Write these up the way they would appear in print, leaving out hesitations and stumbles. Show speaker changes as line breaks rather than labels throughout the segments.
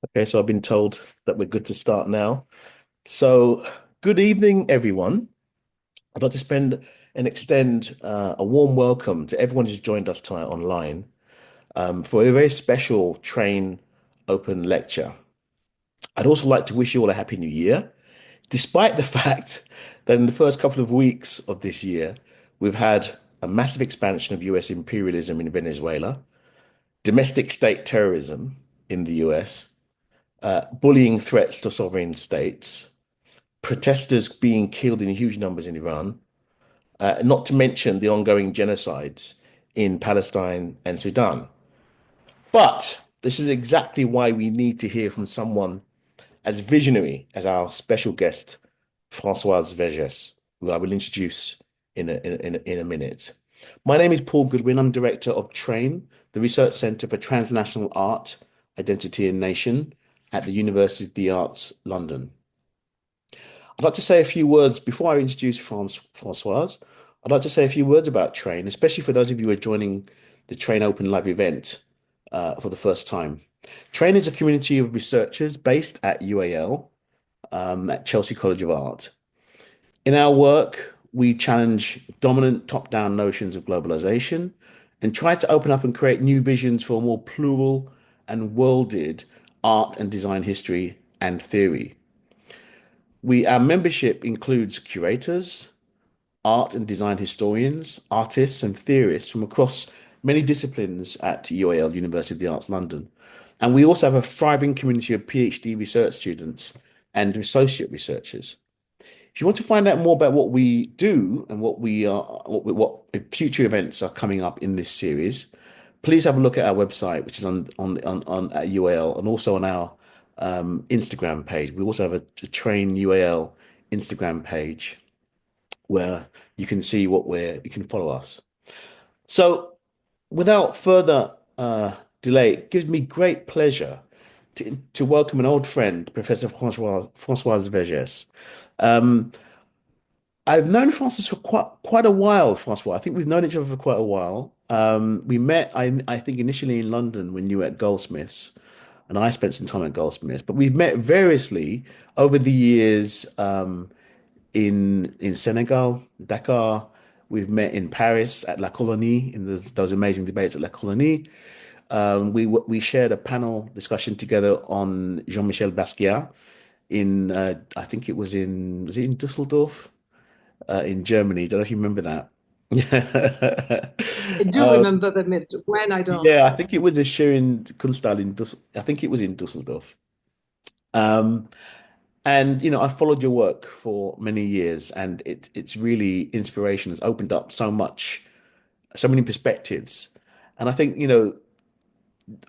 Okay, so I've been told that we're good to start now. So, good evening, everyone. I'd like to spend and extend a warm welcome to everyone who's joined us tonight online for a very special Train Open lecture. I'd also like to wish you all a happy new year, despite the fact that in the first couple of weeks of this year, we've had a massive expansion of US imperialism in Venezuela, domestic state terrorism in the US, bullying threats to sovereign states, protesters being killed in huge numbers in Iran, not to mention the ongoing genocides in Palestine and Sudan. But this is exactly why we need to hear from someone as visionary as our special guest, Françoise Vergès, who I will introduce in a minute. My name is Paul Goodwin. I'm director of TrAIN, the Research Centre for Transnational Art, Identity and Nation at the University of the Arts, London. I'd like to say a few words before I introduce Françoise. I'd like to say a few words about TrAIN, especially for those of you who are joining the TrAIN Open Live event for the first time. TrAIN is a community of researchers based at UAL, at Chelsea College of Art. In our work, we challenge dominant top-down notions of globalization and try to open up and create new visions for a more plural and worlded art and design history and theory. Our membership includes curators, art and design historians, artists and theorists from across many disciplines at UAL, University of the Arts London. And we also have a thriving community of PhD research students and associate researchers. If you want to find out more about what we do and what future events are coming up in this series, please have a look at our website, which is on at UAL, and also on our Instagram page. We also have a TrAIN UAL Instagram page where you can see you can follow us. So, without further delay, it gives me great pleasure to welcome an old friend, Professor Françoise Vergès. Um, I've known Francis for quite a while, Francois. I think we've known each other for quite a while. We met, I think, initially in London when you were at Goldsmiths, and I spent some time at Goldsmiths. But we've met variously over the years in Senegal, Dakar. We've met in Paris at La Colonie in those amazing debates at La Colonie. We shared a panel discussion together on Jean-Michel Basquiat in I think it was it in Dusseldorf in Germany. Don't know if you remember that.
I do
Um,
remember them. When I don't.
yeah, I think it was a show in Kunsthal in I think it was in Dusseldorf. Um, and I followed your work for many years, and it's really inspiration has opened up so many perspectives. And I think,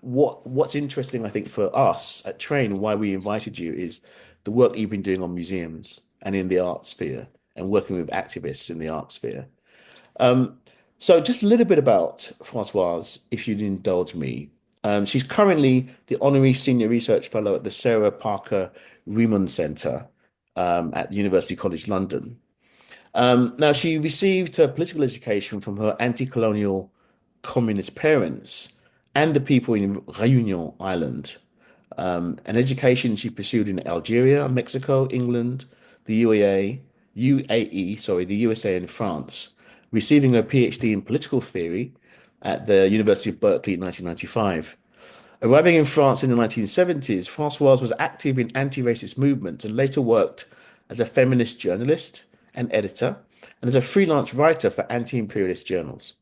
what's interesting, I think, for us at Train, why we invited you is the work you've been doing on museums and in the art sphere and working with activists in the art sphere. Um, so just a little bit about Françoise, if you'd indulge me. She's currently the Honorary Senior Research Fellow at the Sarah Parker Remond Centre at University College London. Now, she received her political education from her anti-colonial communist parents and the people in Réunion Island. An education she pursued in Algeria, Mexico, England, the the USA and France, receiving her PhD in political theory at the University of Berkeley in 1995. Arriving in France in the 1970s, Françoise was active in anti-racist movements and later worked as a feminist journalist and editor and as a freelance writer for anti-imperialist journals.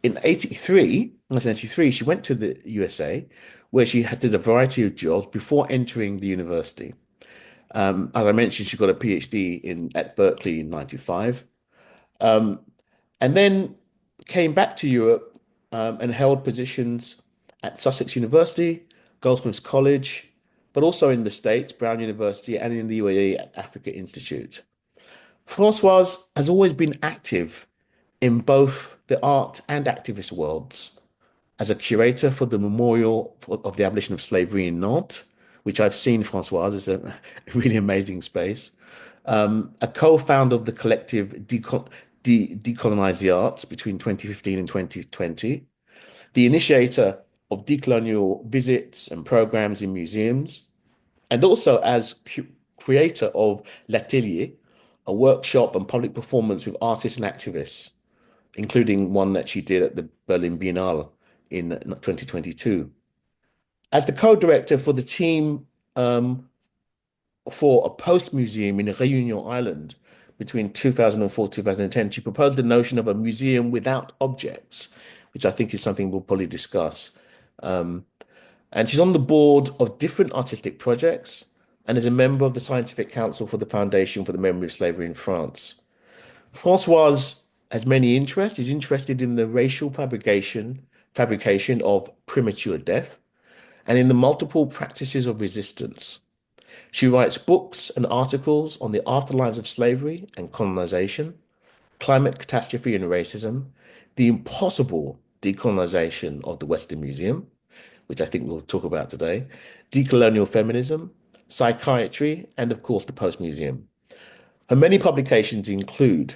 In 1983, she went to the USA, where she did a variety of jobs before entering the university. As I mentioned, she got a PhD at Berkeley in 95, and then came back to Europe and held positions at Sussex University, Goldsmiths College, but also in the States, Brown University, and in the UAE at Africa Institute. Françoise has always been active in both the art and activist worlds as a curator for the Memorial of the Abolition of Slavery in Nantes, which I've seen, Françoise, is a really amazing space. A co-founder of the collective Decolonize the Arts between 2015 and 2020, the initiator of decolonial visits and programs in museums, and also as creator of L'Atelier, a workshop and public performance with artists and activists, including one that she did at the Berlin Biennale in 2022. As the co-director for the team for a post museum in Réunion Island between 2004 2010, she proposed the notion of a museum without objects, which I think is something we'll probably discuss. Um, and she's on the board of different artistic projects and is a member of the Scientific Council for the Foundation for the Memory of Slavery in France. Françoise has many interests. Is interested in the racial fabrication of premature death and in the multiple practices of resistance. She writes books and articles on the afterlives of slavery and colonization, climate catastrophe and racism, the impossible decolonization of the Western Museum, which I think we'll talk about today, decolonial feminism, psychiatry, and of course the post-museum. Her many publications include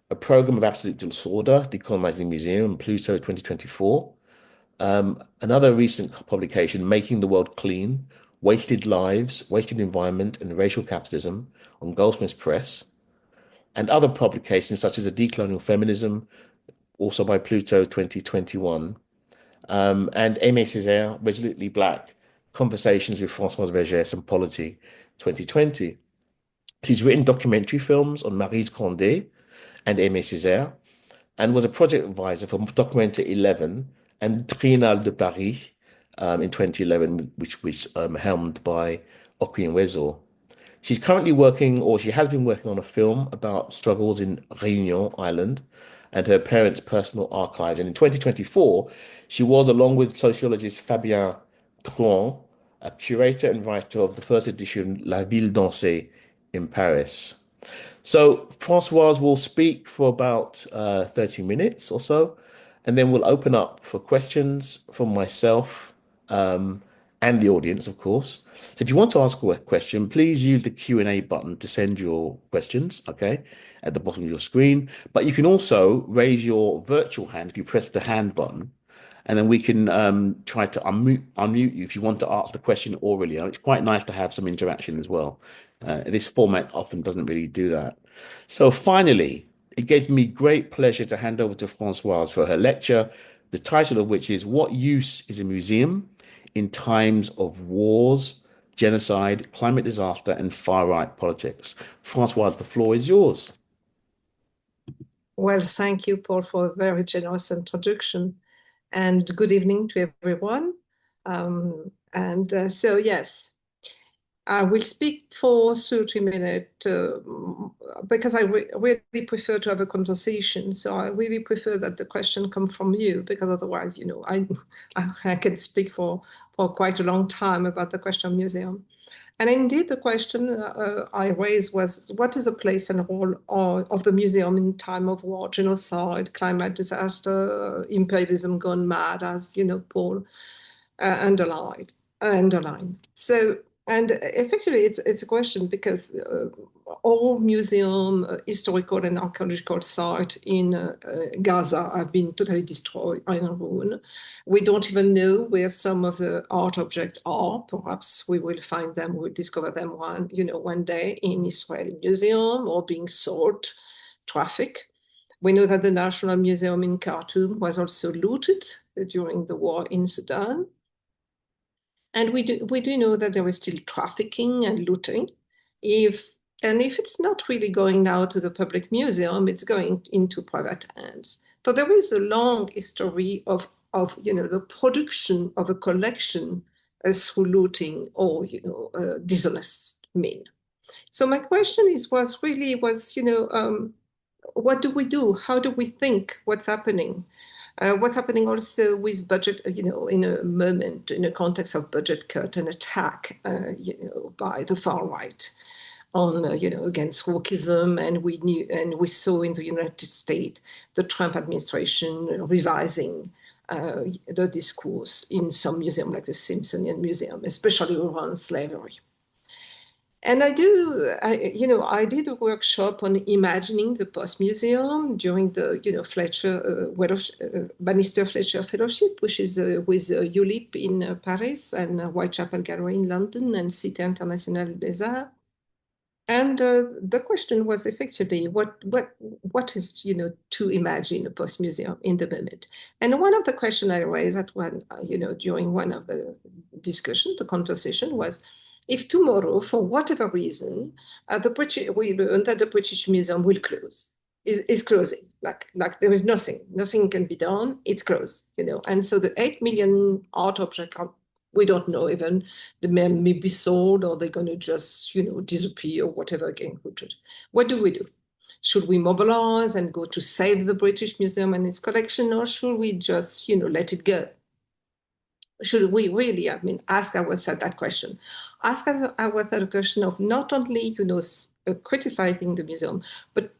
A Program of Absolute Disorder, Decolonizing Museum, Pluto 2024, another recent publication, Making the World Clean, Wasted Lives, Wasted Environment, and Racial Capitalism on Goldsmiths Press, and other publications such as A Decolonial Feminism, also by Pluto 2021, and Aimé Césaire, Resolutely Black, Conversations with Françoise Vergès and Polity 2020. She's written documentary films on Maryse Condé and Aimé Césaire, and was a project advisor for Documenta 11 and Triennale de Paris in 2011, which was helmed by Okwin Wezo. She's currently working, or she has been working on a film about struggles in Réunion Island and her parents' personal archives. And in 2024, she was, along with sociologist Fabien Tron, a curator and writer of the first edition La Ville dansée in Paris. So Françoise will speak for about 30 minutes or so, and then we'll open up for questions from myself um, and the audience, of course. So if you want to ask a question, please use the Q&A button to send your questions, okay, at the bottom of your screen. But you can also raise your virtual hand if you press the hand button, and then we can try to unmute you if you want to ask the question orally. It's quite nice to have some interaction as well. This format often doesn't really do that. So finally, it gave me great pleasure to hand over to Françoise for her lecture, the title of which is What Use is a Museum in Times of Wars, Genocide, Climate Disaster, and Far-Right Politics? Françoise, the floor is yours.
Well, thank you, Paul, for a very generous introduction. And good evening to everyone. So, yes, I will speak for 30 minutes because I really prefer to have a conversation. So I really prefer that the question come from you, because otherwise, I can speak for quite a long time about the question of museum. And indeed, the question I raised was, what is the place and role of the museum in time of war, genocide, climate disaster, imperialism gone mad, as Paul underlined. So, and effectively, it's a question because all museum, historical and archaeological sites in Gaza have been totally destroyed and ruined. We don't even know where some of the art objects are. Perhaps we will find them, we'll discover them one day in Israeli museum or being sold, traffic. We know that the National Museum in Khartoum was also looted during the war in Sudan. And we do know that there is still trafficking and looting. If it's not really going now to the public museum, it's going into private hands. So there is a long history of the production of a collection through looting or dishonest means. So my question was what do we do? How do we think? What's happening? What's happening also with budget, in a moment, in a context of budget cut and attack, by the far right on, against wokeism. And we saw in the United States, the Trump administration revising the discourse in some museums like the Smithsonian Museum, especially around slavery. And I did a workshop on imagining the Post Museum during the, Bannister Fletcher Fellowship, which is with ULIP in Paris and Whitechapel Gallery in London and Cité Internationale des Arts. And the question was effectively what is to imagine a post museum in the moment. And one of the questions I raised at one during one of the discussion, the conversation was, if tomorrow, for whatever reason, we learn that the British Museum will close, is closing, like there is nothing can be done, it's closed, and so the 8 million art objects are, we don't know even, they may be sold or they're going to just, disappear or whatever again. What do we do? Should we mobilize and go to save the British Museum and its collection, or should we just, let it go? Should we really, ask ourselves that question? Ask ourselves the question of not only, criticizing the museum, but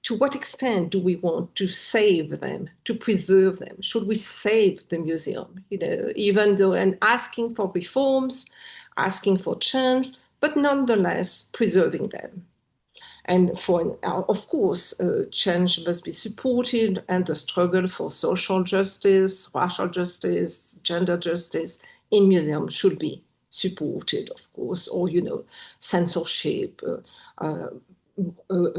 to what extent do we want to save them, to preserve them? Should we save the museum? Even though, and asking for reforms, asking for change, but nonetheless preserving them. And of course, change must be supported, and the struggle for social justice, racial justice, gender justice in museums should be supported, of course, or, censorship,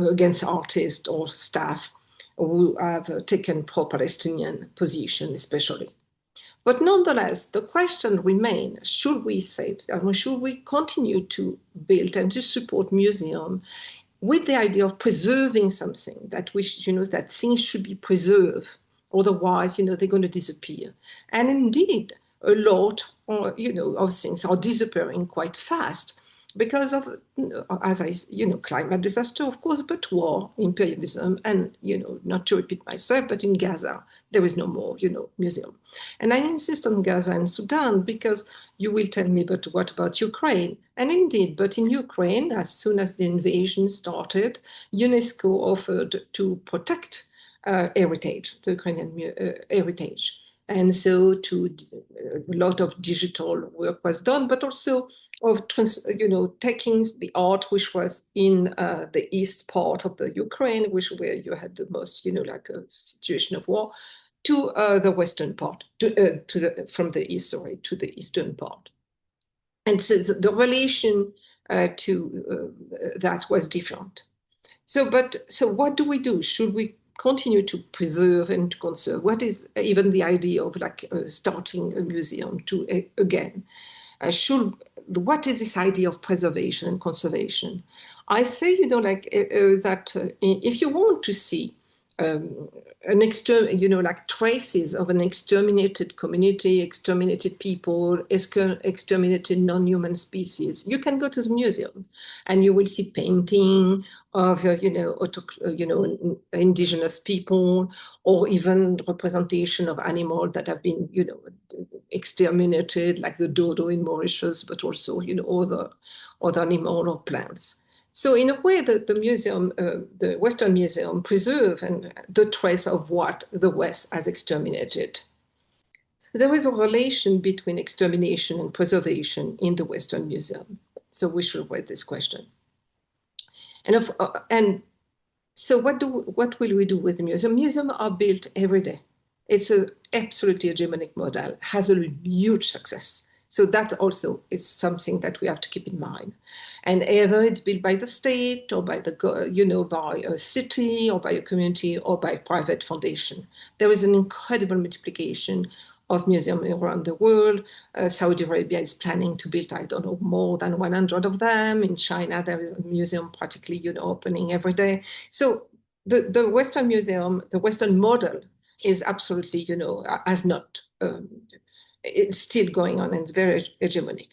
against artists or staff who have taken pro-Palestinian position, especially. But nonetheless, the question remains, should we save them? Should we continue to build and to support museums with the idea of preserving something that that things should be preserved? Otherwise, they're going to disappear. And indeed, a lot of things are disappearing quite fast because of, climate disaster, of course, but war, imperialism, and, not to repeat myself, but in Gaza, there is no more, museum. And I insist on Gaza and Sudan because you will tell me, but what about Ukraine? And indeed, but in Ukraine, as soon as the invasion started, UNESCO offered to protect heritage, the Ukrainian heritage. And so a lot of digital work was done, but also of taking the art which was in the east part of the Ukraine, where you had the most, like a situation of war, to the western part, from the east, to the eastern part. And so the relation to that was different. So what do we do? Should we continue to preserve and to conserve? What is even the idea of starting a museum again? What is this idea of preservation and conservation? I say, that if you want to see traces of an exterminated community, exterminated people, exterminated non-human species, you can go to the museum and you will see painting of, indigenous people, or even representation of animals that have been, exterminated, like the dodo in Mauritius, but also, other animal or plants. So in a way, the museum, the Western Museum, preserve the trace of what the West has exterminated. So there is a relation between extermination and preservation in the Western Museum. So we should raise this question. And so what will we do with the museum? Museums are built every day. It's an absolutely hegemonic model, has a huge success. So that also is something that we have to keep in mind. And either it's built by the state or by by a city or by a community or by private foundation. There is an incredible multiplication of museums around the world. Saudi Arabia is planning to build, I don't know, more than 100 of them. In China, there is a museum practically, opening every day. So the Western Museum, the Western model is absolutely, has not, it's still going on and it's very hegemonic.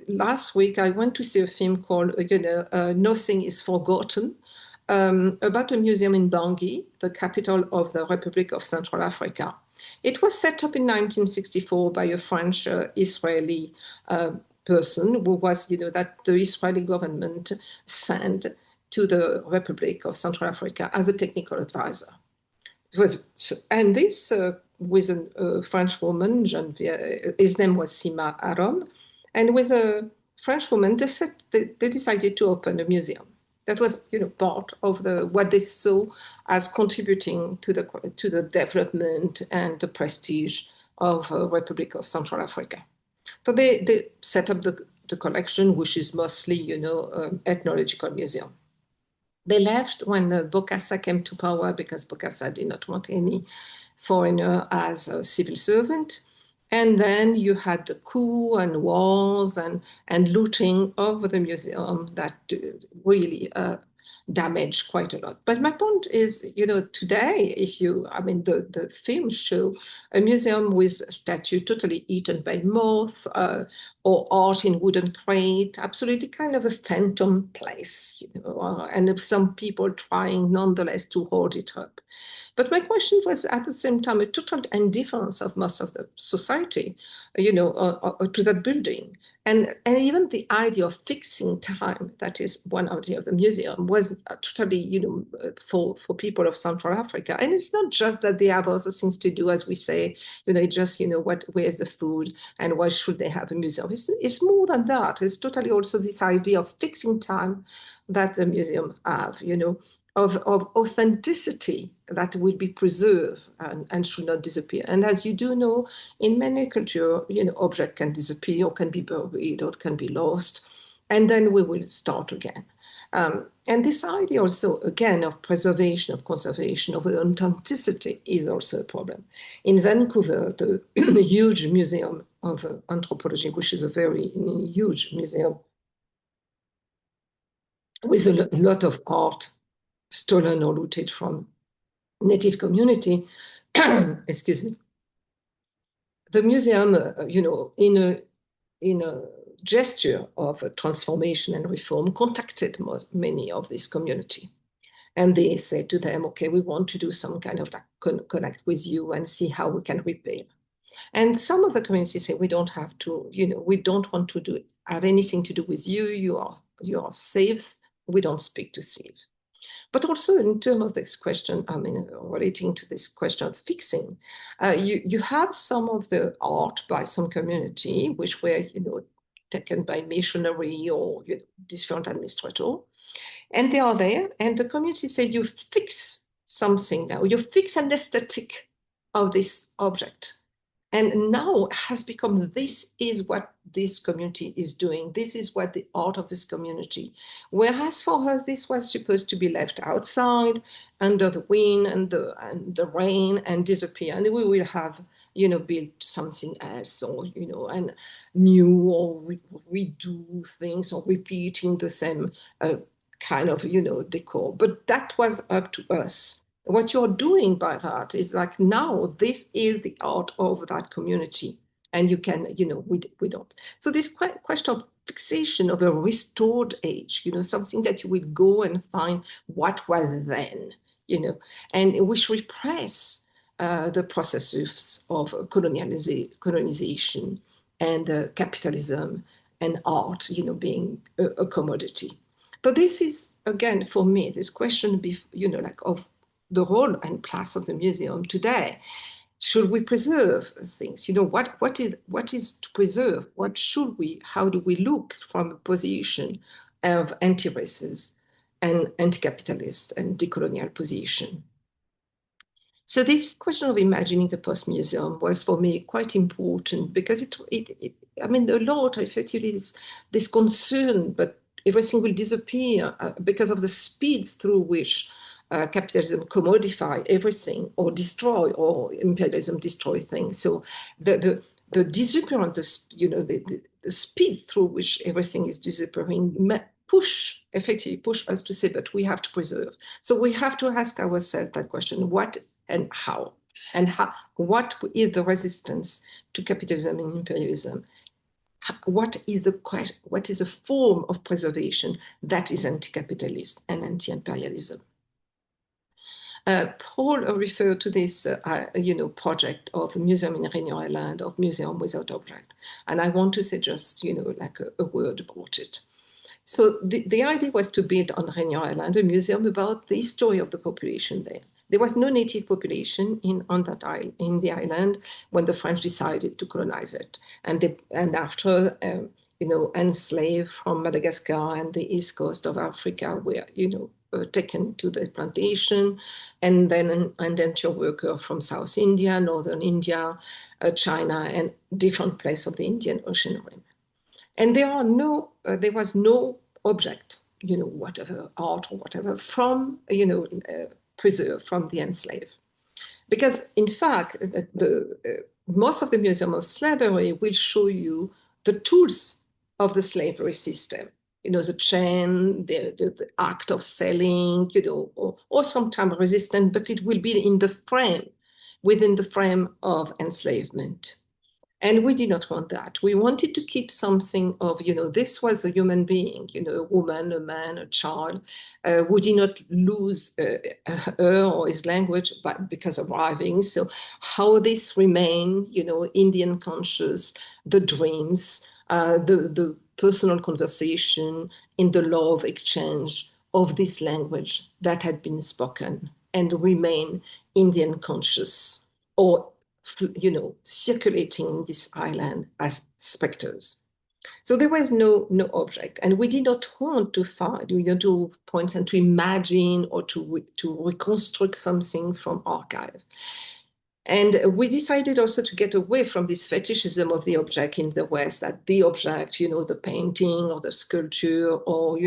Last week, I went to see a film called, Nothing is Forgotten, about a museum in Bangui, the capital of the Republic of Central Africa. It was set up in 1964 by a French Israeli person who was, that the Israeli government sent to the Republic of Central Africa as a technical advisor. And this with a French woman, Geneviève, his name was Sima Arom, And with a French woman, they decided to open a museum. That was, part of what they saw as contributing to the development and the prestige of the Republic of Central Africa. So they set up the collection, which is mostly, ethnological museum. They left when Bokassa came to power because Bokassa did not want any foreigner as a civil servant. And then you had the coup and wars and looting of the museum that really damaged quite a lot. But my point is, today, the films show a museum with a statue totally eaten by moth, or art in wooden crate, absolutely kind of a phantom place, and some people trying nonetheless to hold it up. But my question was at the same time a total indifference of most of the society, to that building. And even the idea of fixing time, that is one idea of the museum, was totally, for people of Central Africa. And it's not just that they have other things to do, as we say, it's just, where's the food and why should they have a museum? It's more than that. It's totally also this idea of fixing time that the museum have, of authenticity that will be preserved and should not disappear. And as you do know, in many cultures, object can disappear or can be buried or can be lost, and then we will start again. And this idea also, again, of preservation, of conservation, of authenticity is also a problem. In Vancouver, the huge museum of anthropology, which is a very huge museum with a lot of art stolen or looted from native community, excuse me. The museum, in a gesture of a transformation and reform, contacted many of this community. And they said to them, okay, we want to do some kind of connect with you and see how we can repair. And some of the communities say, we don't have to, we don't want to have anything to do with you. You are safe. We don't speak to slaves. But also in terms of this question, relating to this question of fixing, you have some of the art by some community, which were, taken by missionary or different administrator, and they are there, and the community say you fix something now, you fix an aesthetic of this object. And now has become, this is what this community is doing. This is what the art of this community. Whereas for us, this was supposed to be left outside under the wind and the rain and disappear. And we will have, built something else or, and new or redo things or repeating the same kind of, decor. But that was up to us. What you're doing by that is like, now this is the art of that community, and you can, we don't. So this question of fixation of a restored age, something that you will go and find what was then, and which repress the processes of colonization and capitalism and art, being a commodity. So this is, again, for me, this question, of the role and place of the museum today. Should we preserve things? What is to preserve? What should we? How do we look from a position of anti-racist and anti-capitalist and decolonial position? So this question of imagining the post-museum was for me quite important because a lot effectively this concern, but everything will disappear because of the speed through which capitalism commodify everything or destroy, or imperialism destroy things. So the disappearance, the speed through which everything is disappearing effectively push us to say, but we have to preserve. So we have to ask ourselves that question: what and how? And what is the resistance to capitalism and imperialism? What is a form of preservation that is anti-capitalist and anti-imperialism? Paul referred to this, project of museum in Réunion Island, of museum without object, and I want to say just, a word about it. So the idea was to build on Réunion Island a museum about the history of the population there. There was no native population in the island when the French decided to colonize it, and after enslaved from Madagascar and the east coast of Africa were, taken to the plantation, and then an indentured worker from South India, Northern India, China, and different places of the Indian Ocean rim. And there was no object, whatever art or whatever, from, preserved from the enslaved. Because in fact, most of the Museum of Slavery will show you the tools of the slavery system. The chain, the act of selling, or sometimes resistance, but it will be within the frame of enslavement. And we did not want that. We wanted to keep something of, this was a human being, a woman, a man, a child, who did not lose her or his language because of arriving. So how this remain, Indian conscious, the dreams, the personal conversation in the love exchange of this language that had been spoken and remain Indian conscious, or circulating in this island as specters. So there was no object, and we did not want to find, to point and to imagine or to reconstruct something from archive. And we decided also to get away from this fetishism of the object in the West, that the object, the painting or the sculpture or,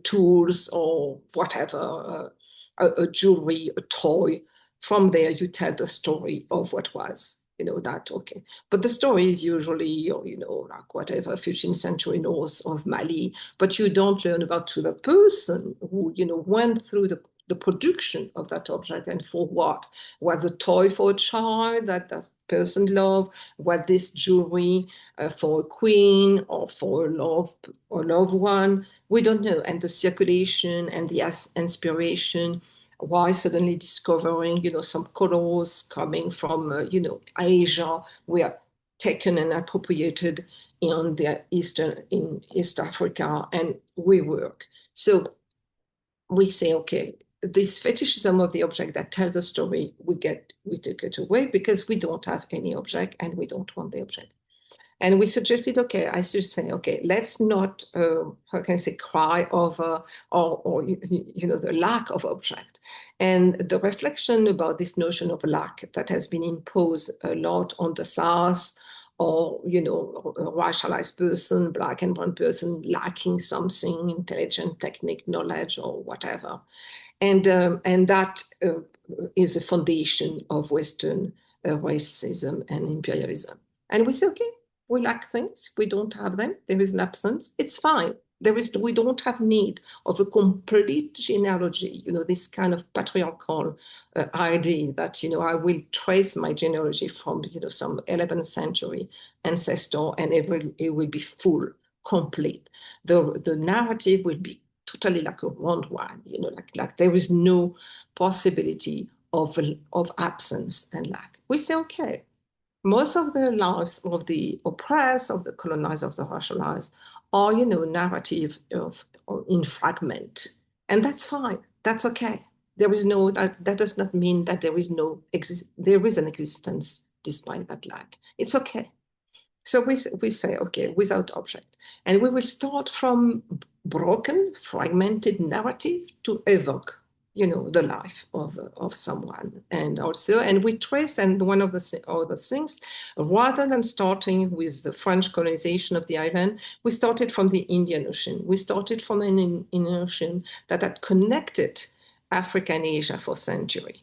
tools or whatever, a jewelry, a toy. From there, you tell the story of what was, that, okay. But the story is usually, like whatever, 15th century north of Mali, but you don't learn about to the person who, went through the production of that object and for what. Was a toy for a child that person loved? Was this jewelry for a queen or for a loved one? We don't know. And the circulation and the inspiration, why suddenly discovering, some colors coming from, Asia were taken and appropriated in East Africa, and we work. So we say, okay, this fetishism of the object that tells a story, we take it away because we don't have any object and we don't want the object. And we suggested, okay, I should say, okay, let's not, how can I say, cry over or the lack of object. And the reflection about this notion of lack that has been imposed a lot on the South, or, a racialized person, Black and brown person, lacking something, intelligent, technique, knowledge, or whatever. And that is a foundation of Western racism and imperialism. And we say, okay, we lack things. We don't have them. There is an absence. It's fine. We don't have need of a complete genealogy, this kind of patriarchal idea that, I will trace my genealogy from, some 11th century ancestor and it will be full, complete. The narrative will be totally like a round one, like there is no possibility of absence and lack. We say, okay, most of the lives of the oppressed, of the colonized, of the racialized are, narrative in fragment. And that's fine. That's okay. There is no, that does not mean that there is an existence despite that lack. It's okay. So we say, okay, without object. And we will start from broken, fragmented narrative to evoke, the life of someone. And we trace, and one of the other things, rather than starting with the French colonization of the island, we started from the Indian Ocean. We started from an Indian Ocean that had connected Africa and Asia for centuries.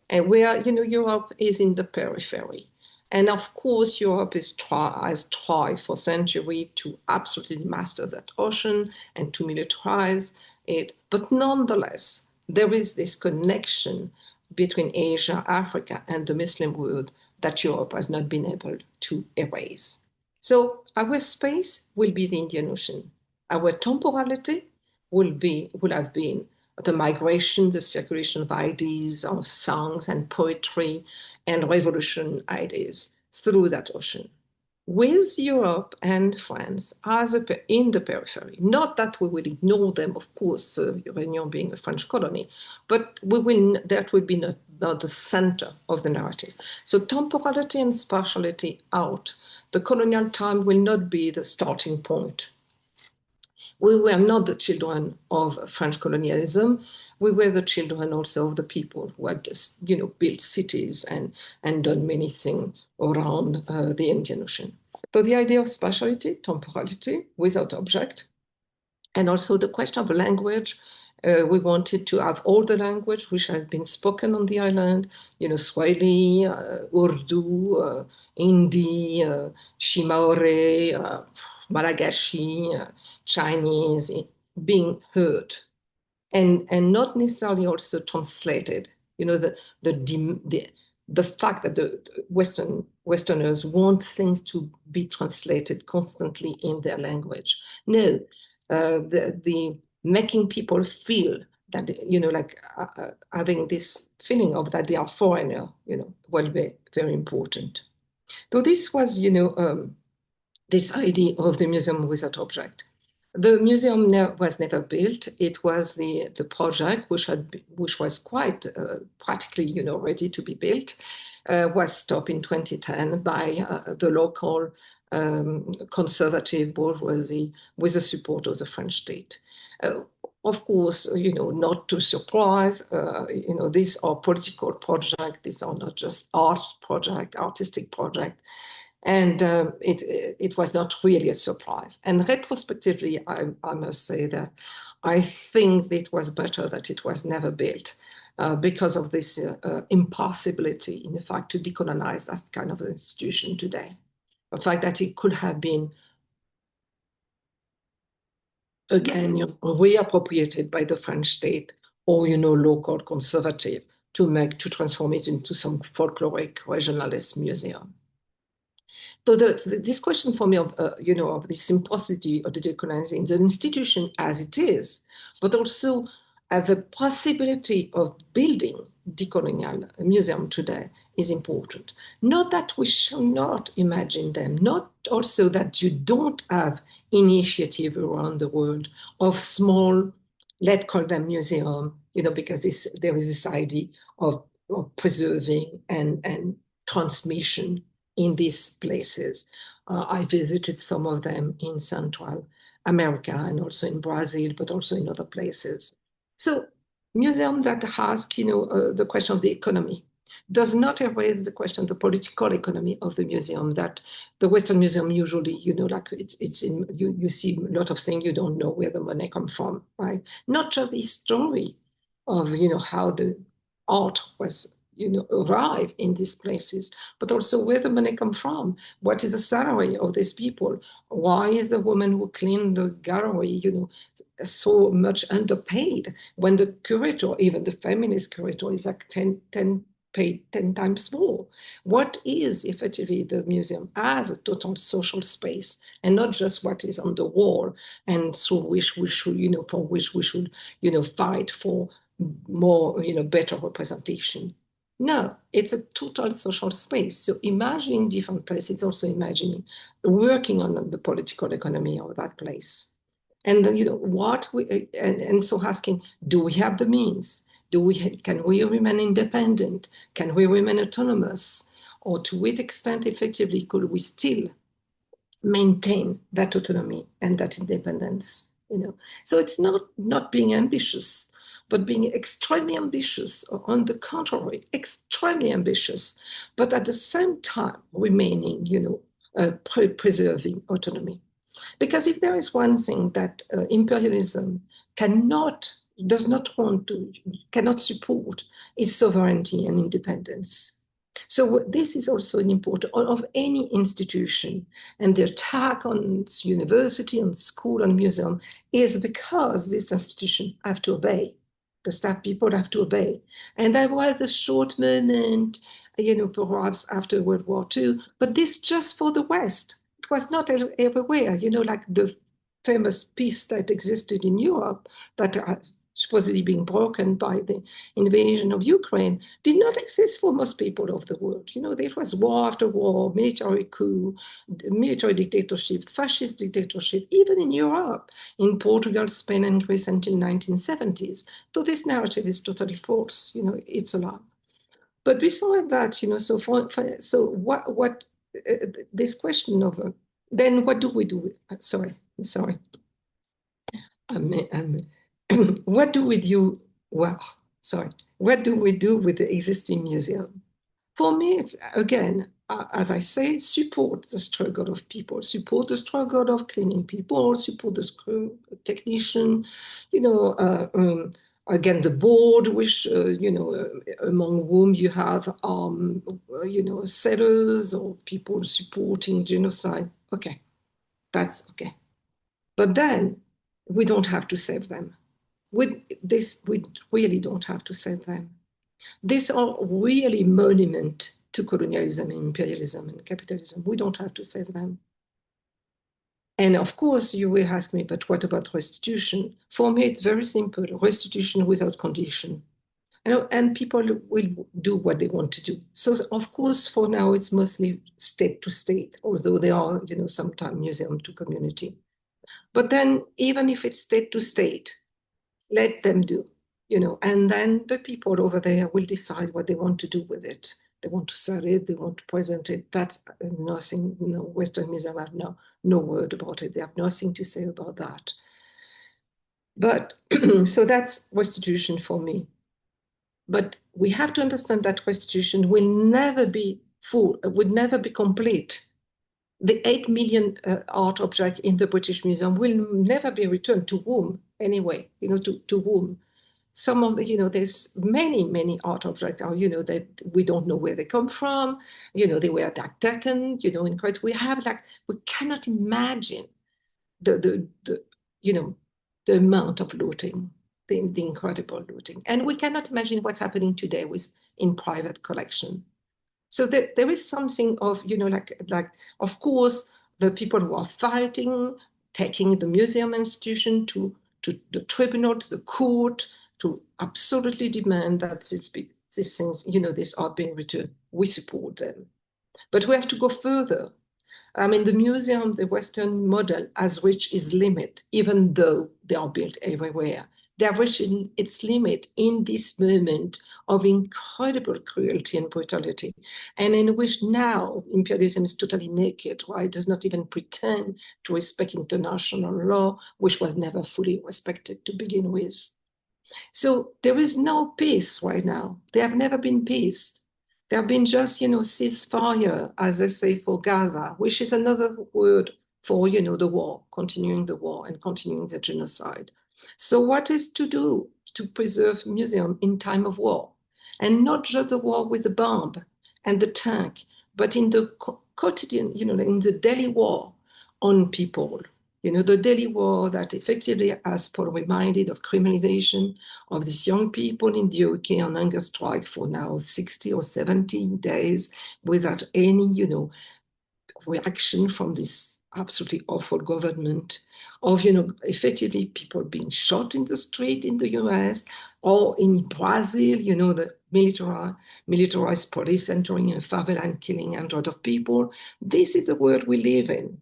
And where, Europe is in the periphery. And of course, Europe has tried for centuries to absolutely master that ocean and to militarize it. But nonetheless, there is this connection between Asia, Africa, and the Muslim world that Europe has not been able to erase. So our space will be the Indian Ocean. Our temporality will have been the migration, the circulation of ideas, of songs and poetry and revolution ideas through that ocean. With Europe and France as in the periphery, not that we will ignore them, of course, Réunion being a French colony, but that will be not the center of the narrative. So temporality and spatiality out. The colonial time will not be the starting point. We were not the children of French colonialism. We were the children also of the people who had just, built cities and done many things around the Indian Ocean. So the idea of spatiality, temporality, without object, and also the question of language. We wanted to have all the language which has been spoken on the island, Swahili, Urdu, Hindi, Shimaore, Malagasy, Chinese, being heard and not necessarily also translated. The fact that the Westerners want things to be translated constantly in their language. No, the making people feel that having this feeling of that they are foreigner, will be very important. So this was, this idea of the museum without object. The museum was never built. It was the project which was quite practically ready to be built, was stopped in 2010 by the local conservative bourgeoisie with the support of the French state. Of course, not to surprise, these are political projects. These are not just artistic projects. And it was not really a surprise. And retrospectively, I must say that I think it was better that it was never built because of this impossibility, in fact, to decolonize that kind of institution today. The fact that it could have been, again, reappropriated by the French state or, local conservative to transform it into some folkloric regionalist museum. So this question for me of the simplicity of the decolonizing the institution as it is, but also the possibility of building decolonial museum today is important. Not that we shall not imagine them, not also that you don't have initiative around the world of small, let's call them museum, because there is this idea of preserving and transmission in these places. I visited some of them in Central America and also in Brazil, but also in other places. So museum that ask, the question of the economy does not erase the question of the political economy of the museum that the Western museum usually, you see a lot of things you don't know where the money comes from, right? Not just the story of, how the art was arrive in these places, but also where the money come from. What is the salary of these people? Why is the woman who cleaned the gallery, so much underpaid when the curator, even the feminist curator, is like paid 10 times more? What is effectively the museum as a total social space and not just what is on the wall and through which we should, for which we should, fight for more, better representation? No, it's a total social space. So imagining different places, it's also imagining working on the political economy of that place. And and so asking, do we have the means? Can we remain independent? Can we remain autonomous? Or to what extent effectively could we still maintain that autonomy and that independence? So it's not being ambitious, but being extremely ambitious, or on the contrary, extremely ambitious, but at the same time remaining, preserving autonomy. Because if there is one thing that imperialism does not want to, cannot support, is sovereignty and independence. So this is also an important of any institution, and the attack on university, on school, on museum is because this institution have to obey. The staff people have to obey. And there was a short moment, perhaps after World War II, but this just for the West. It was not everywhere, like the famous peace that existed in Europe that has supposedly being broken by the invasion of Ukraine, did not exist for most people of the world. There was war after war, military coup, military dictatorship, fascist dictatorship, even in Europe, in Portugal, Spain, and Greece until 1970s. So this narrative is totally false. It's a lie. But besides that, so this question of then what do we do with, sorry, what do we do? Well, sorry, what do we do with the existing museum? For me, it's again, as I say, support the struggle of people, support the struggle of cleaning people, support the technician, you know, again, the board, which, among whom you have, settlers or people supporting genocide. Okay, that's okay. But then we don't have to save them. We really don't have to save them. These are really monument to colonialism and imperialism and capitalism. We don't have to save them. And of course, you will ask me, but what about restitution? For me, it's very simple, restitution without condition. And people will do what they want to do. So of course, for now, it's mostly state to state, although there are, sometimes museum to community. But then even if it's state to state, let them do, and then the people over there will decide what they want to do with it. They want to sell it, they want to present it. That's nothing, Western museum have no word about it. They have nothing to say about that. But so that's restitution for me. But we have to understand that restitution will never be full, would never be complete. The 8 million art objects in the British Museum will never be returned to whom anyway, to whom. Some of the, there's many art objects are, that we don't know where they come from, they were taken, in quite, we cannot imagine the the amount of looting, the incredible looting. And we cannot imagine what's happening today in private collection. So there is something of, of course, the people who are fighting, taking the museum institution to the tribunal, to the court, to absolutely demand that these things, these are being returned. We support them. But we have to go further. I mean, the museum, the Western model has reached its limit, even though they are built everywhere. They are reaching its limit in this moment of incredible cruelty and brutality, and in which now imperialism is totally naked, right? It does not even pretend to respect international law, which was never fully respected to begin with. So there is no peace right now. There have never been peace. There have been just, ceasefire, as they say, for Gaza, which is another word for, the war, continuing the war and continuing the genocide. So what is to do to preserve museum in time of war? And not just the war with the bomb and the tank, but in the quotidian, in the daily war on people, the daily war that effectively, as Paul reminded, of criminalization of these young people in the UK on hunger strike for now 60 or 70 days without any, reaction from this absolutely awful government, of, effectively people being shot in the street in the US or in Brazil, the militarized police entering a favela and killing hundreds of people. This is the world we live in.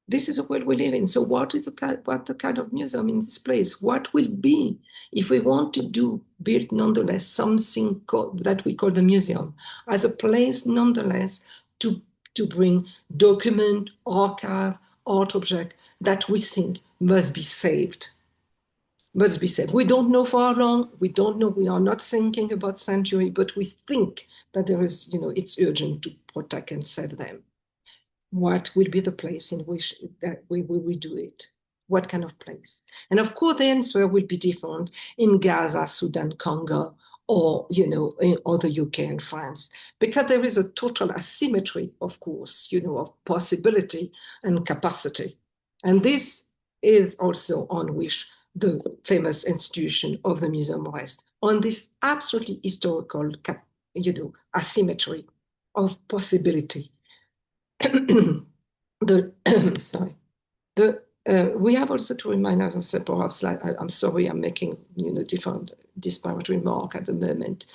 This is the world we live in. So what the kind of museum in this place? What will be if we want to build nonetheless something that we call the museum as a place nonetheless to bring document, archive, art object that we think must be saved. Must be saved. We don't know for how long. We don't know. We are not thinking about century, but we think that there is, it's urgent to protect and save them. What will be the place in which that we will do it? What kind of place? And of course, the answer will be different in Gaza, Sudan, Congo, or or the UK and France, because there is a total asymmetry, of course, of possibility and capacity. And this is also on which the famous institution of the museum rests, on this absolutely historical, asymmetry of possibility. We have also to remind ourselves, perhaps, I'm sorry, I'm making different disparate remark at the moment,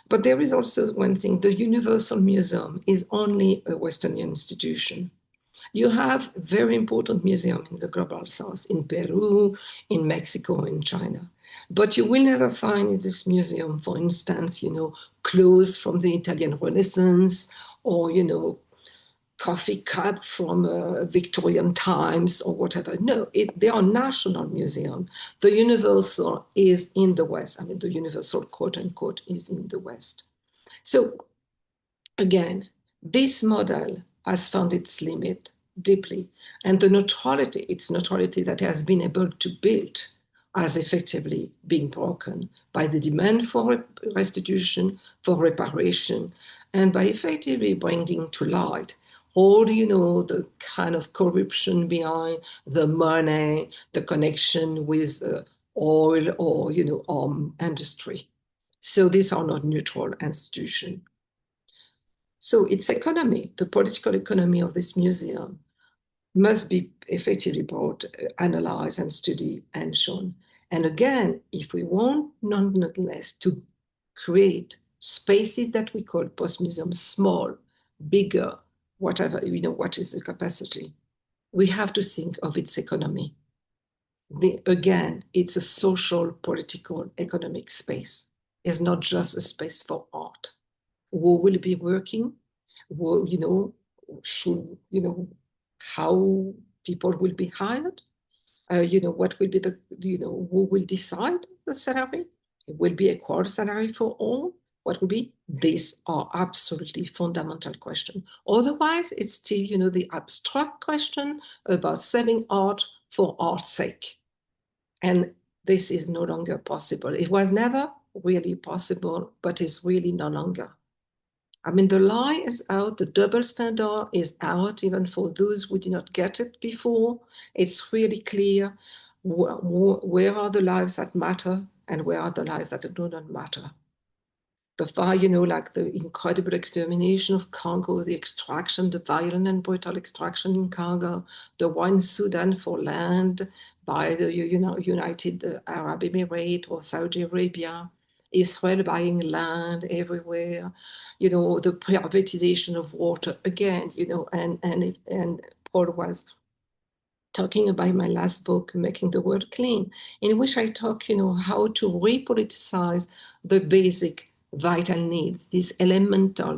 but there is also one thing: the Universal Museum is only a Western institution. You have very important museums in the global south, in Peru, in Mexico, in China. But you will never find in this museum, for instance, clothes from the Italian Renaissance, or, coffee cup from Victorian times or whatever. No, they are national museum. The universal is in the West. I mean, the universal, quote unquote, is in the West. So again, this model has found its limit deeply. And the neutrality, its neutrality that has been able to build, has effectively been broken by the demand for restitution, for reparation, and by effectively bringing to light all, the kind of corruption behind the money, the connection with oil or, industry. So these are not neutral institutions. So its economy, the political economy of this museum, must be effectively brought, analyzed and studied and shown. And again, if we want nonetheless to create spaces that we call post-museum, small, bigger, whatever, what is the capacity, we have to think of its economy. Again, it's a social, political, economic space. It's not just a space for art. Who will be working? Who, should, how people will be hired? What will be who will decide the salary? It will be equal salary for all? What will be? These are absolutely fundamental questions. Otherwise, it's still, the abstract question about saving art for art's sake. And this is no longer possible. It was never really possible, but it's really no longer. I mean, the lie is out, the double standard is out, even for those who did not get it before. It's really clear where are the lives that matter and where are the lives that do not matter. The fire, like the incredible extermination of Congo, the extraction, the violent and brutal extraction in Congo, the one in Sudan for land by the United Arab Emirates or Saudi Arabia, Israel buying land everywhere, the privatization of water again, and Paul was talking about my last book, Making the World Clean, in which I talk, how to repoliticize the basic vital needs, the elemental,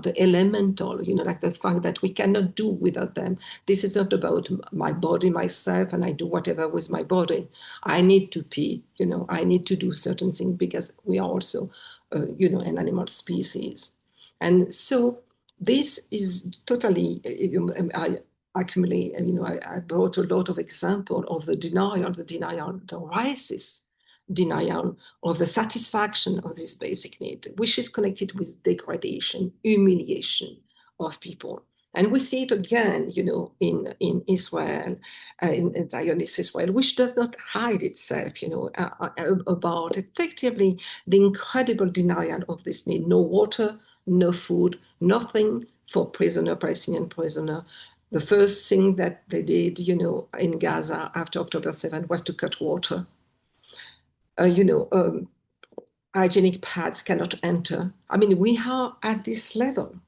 like the fact that we cannot do without them. This is not about my body, myself, and I do whatever with my body. I need to pee, I need to do certain things because we are also, an animal species. And so this is totally, accumulate, I brought a lot of examples of the denial, the racist denial of the satisfaction of this basic need, which is connected with degradation, humiliation of people. And we see it again, in Israel, in Zionist Israel, which does not hide itself, about effectively the incredible denial of this need. No water, no food, nothing for Palestinian prisoner. The first thing that they did, in Gaza after October 7 was to cut water. Hygienic pads cannot enter. I mean, we are at this level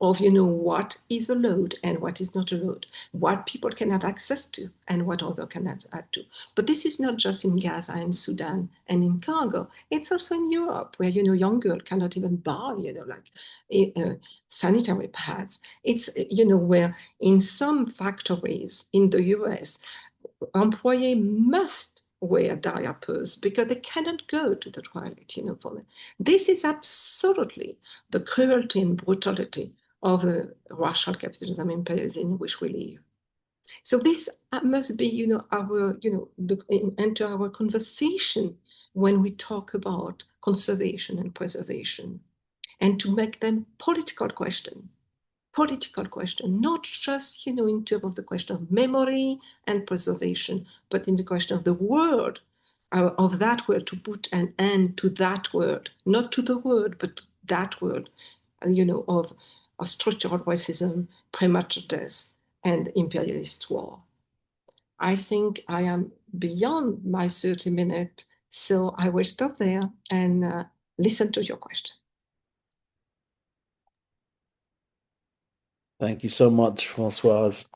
of, what is allowed and what is not allowed, what people can have access to and what others cannot add to. But this is not just in Gaza and Sudan and in Congo. It's also in Europe where, young girls cannot even buy, sanitary pads. It's, where in some factories in the US, employees must wear diapers because they cannot go to the toilet, for them. This is absolutely the cruelty and brutality of the racial capitalism imperialism in which we live. So this must be, our, enter our conversation when we talk about conservation and preservation, and to make them political question, not just, in terms of the question of memory and preservation, but in the question of the word, of that word, to put an end to that word, not to the word, but that word, of structural racism, premature death, and imperialist war. I think I am beyond my 30 minutes, so I will stop there and listen to your question.
Thank you so much, Françoise.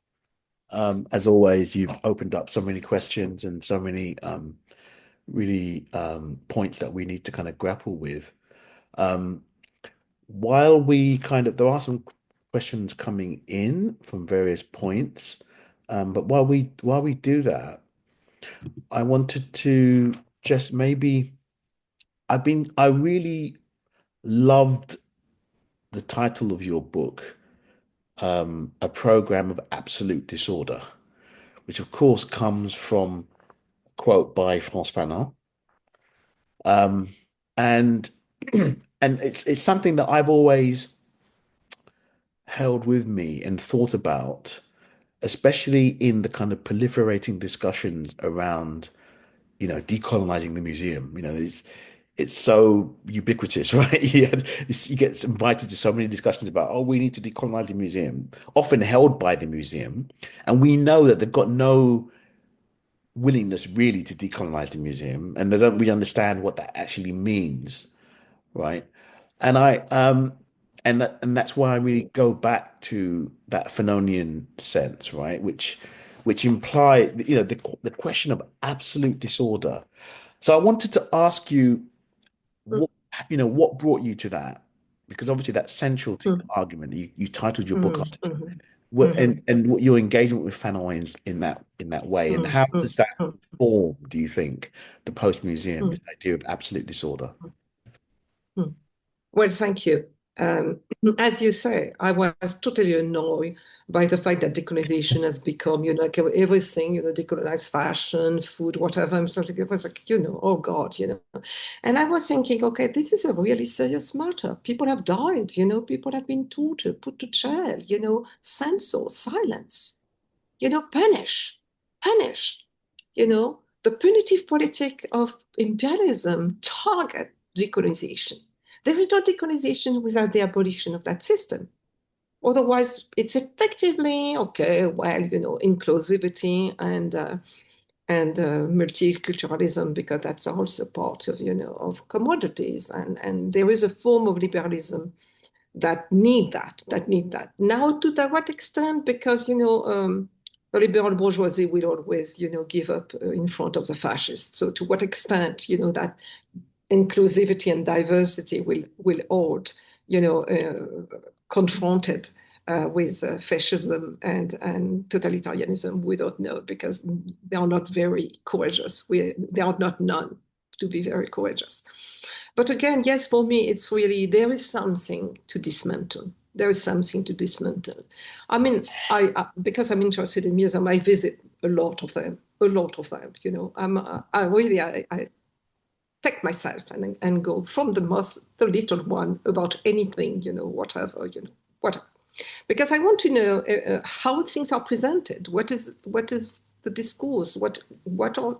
As always, you've opened up so many questions and so many really points that we need to kind of grapple with. Um, while we kind of, there are some questions coming in from various points, but while we do that, I wanted to just maybe I really loved the title of your book, A Program of Absolute Disorder, which of course comes from a quote by Françoise Fanon. Um, and and it's something that I've always held with me and thought about, especially in the kind of proliferating discussions around, decolonizing the museum. It's so ubiquitous, right? You get invited to so many discussions about, oh, we need to decolonize the museum, often held by the museum, and we know that they've got no willingness really to decolonize the museum, and they don't really understand what that actually means, right? And I and that's why I really go back to that Fanonian sense, right? Which imply, the question of absolute disorder. So I wanted to ask you what what brought you to that? Because obviously that's central to your
Mm,
argument. You titled your book
mm,
after that.
mhm,
What
mhm,
and what your engagement with Fanon in that way, and
mm,
how
mm,
does that
mm,
form, do you think, the post-museum,
mm,
this idea of absolute disorder?
mm. Well, thank you. Um, as you say, I was totally annoyed by the fact that decolonization has become, like everything, decolonized fashion, food, whatever. It was like, oh God, And I was thinking, okay, this is a really serious matter. People have died, people have been tortured, put to jail, censored, silence, punish, the punitive politic of imperialism target decolonization. There is no decolonization without the abolition of that system. Otherwise, it's effectively okay. Well, inclusivity and multiculturalism, because that's also part of of commodities, and there is a form of liberalism that need that. Now, to what extent? Because the liberal bourgeoisie will always give up in front of the fascists. So to what extent that inclusivity and diversity will hold confronted with fascism and totalitarianism? We don't know, because they are not very courageous. They are not known to be very courageous. But again, yes, for me, it's really, there is something to dismantle. There is something to dismantle. I mean, because I'm interested in museum, I visit a lot of them, a lot of them. I really, I take myself and go from the little one about anything, whatever, whatever, because I want to know how things are presented. What is the discourse? What are,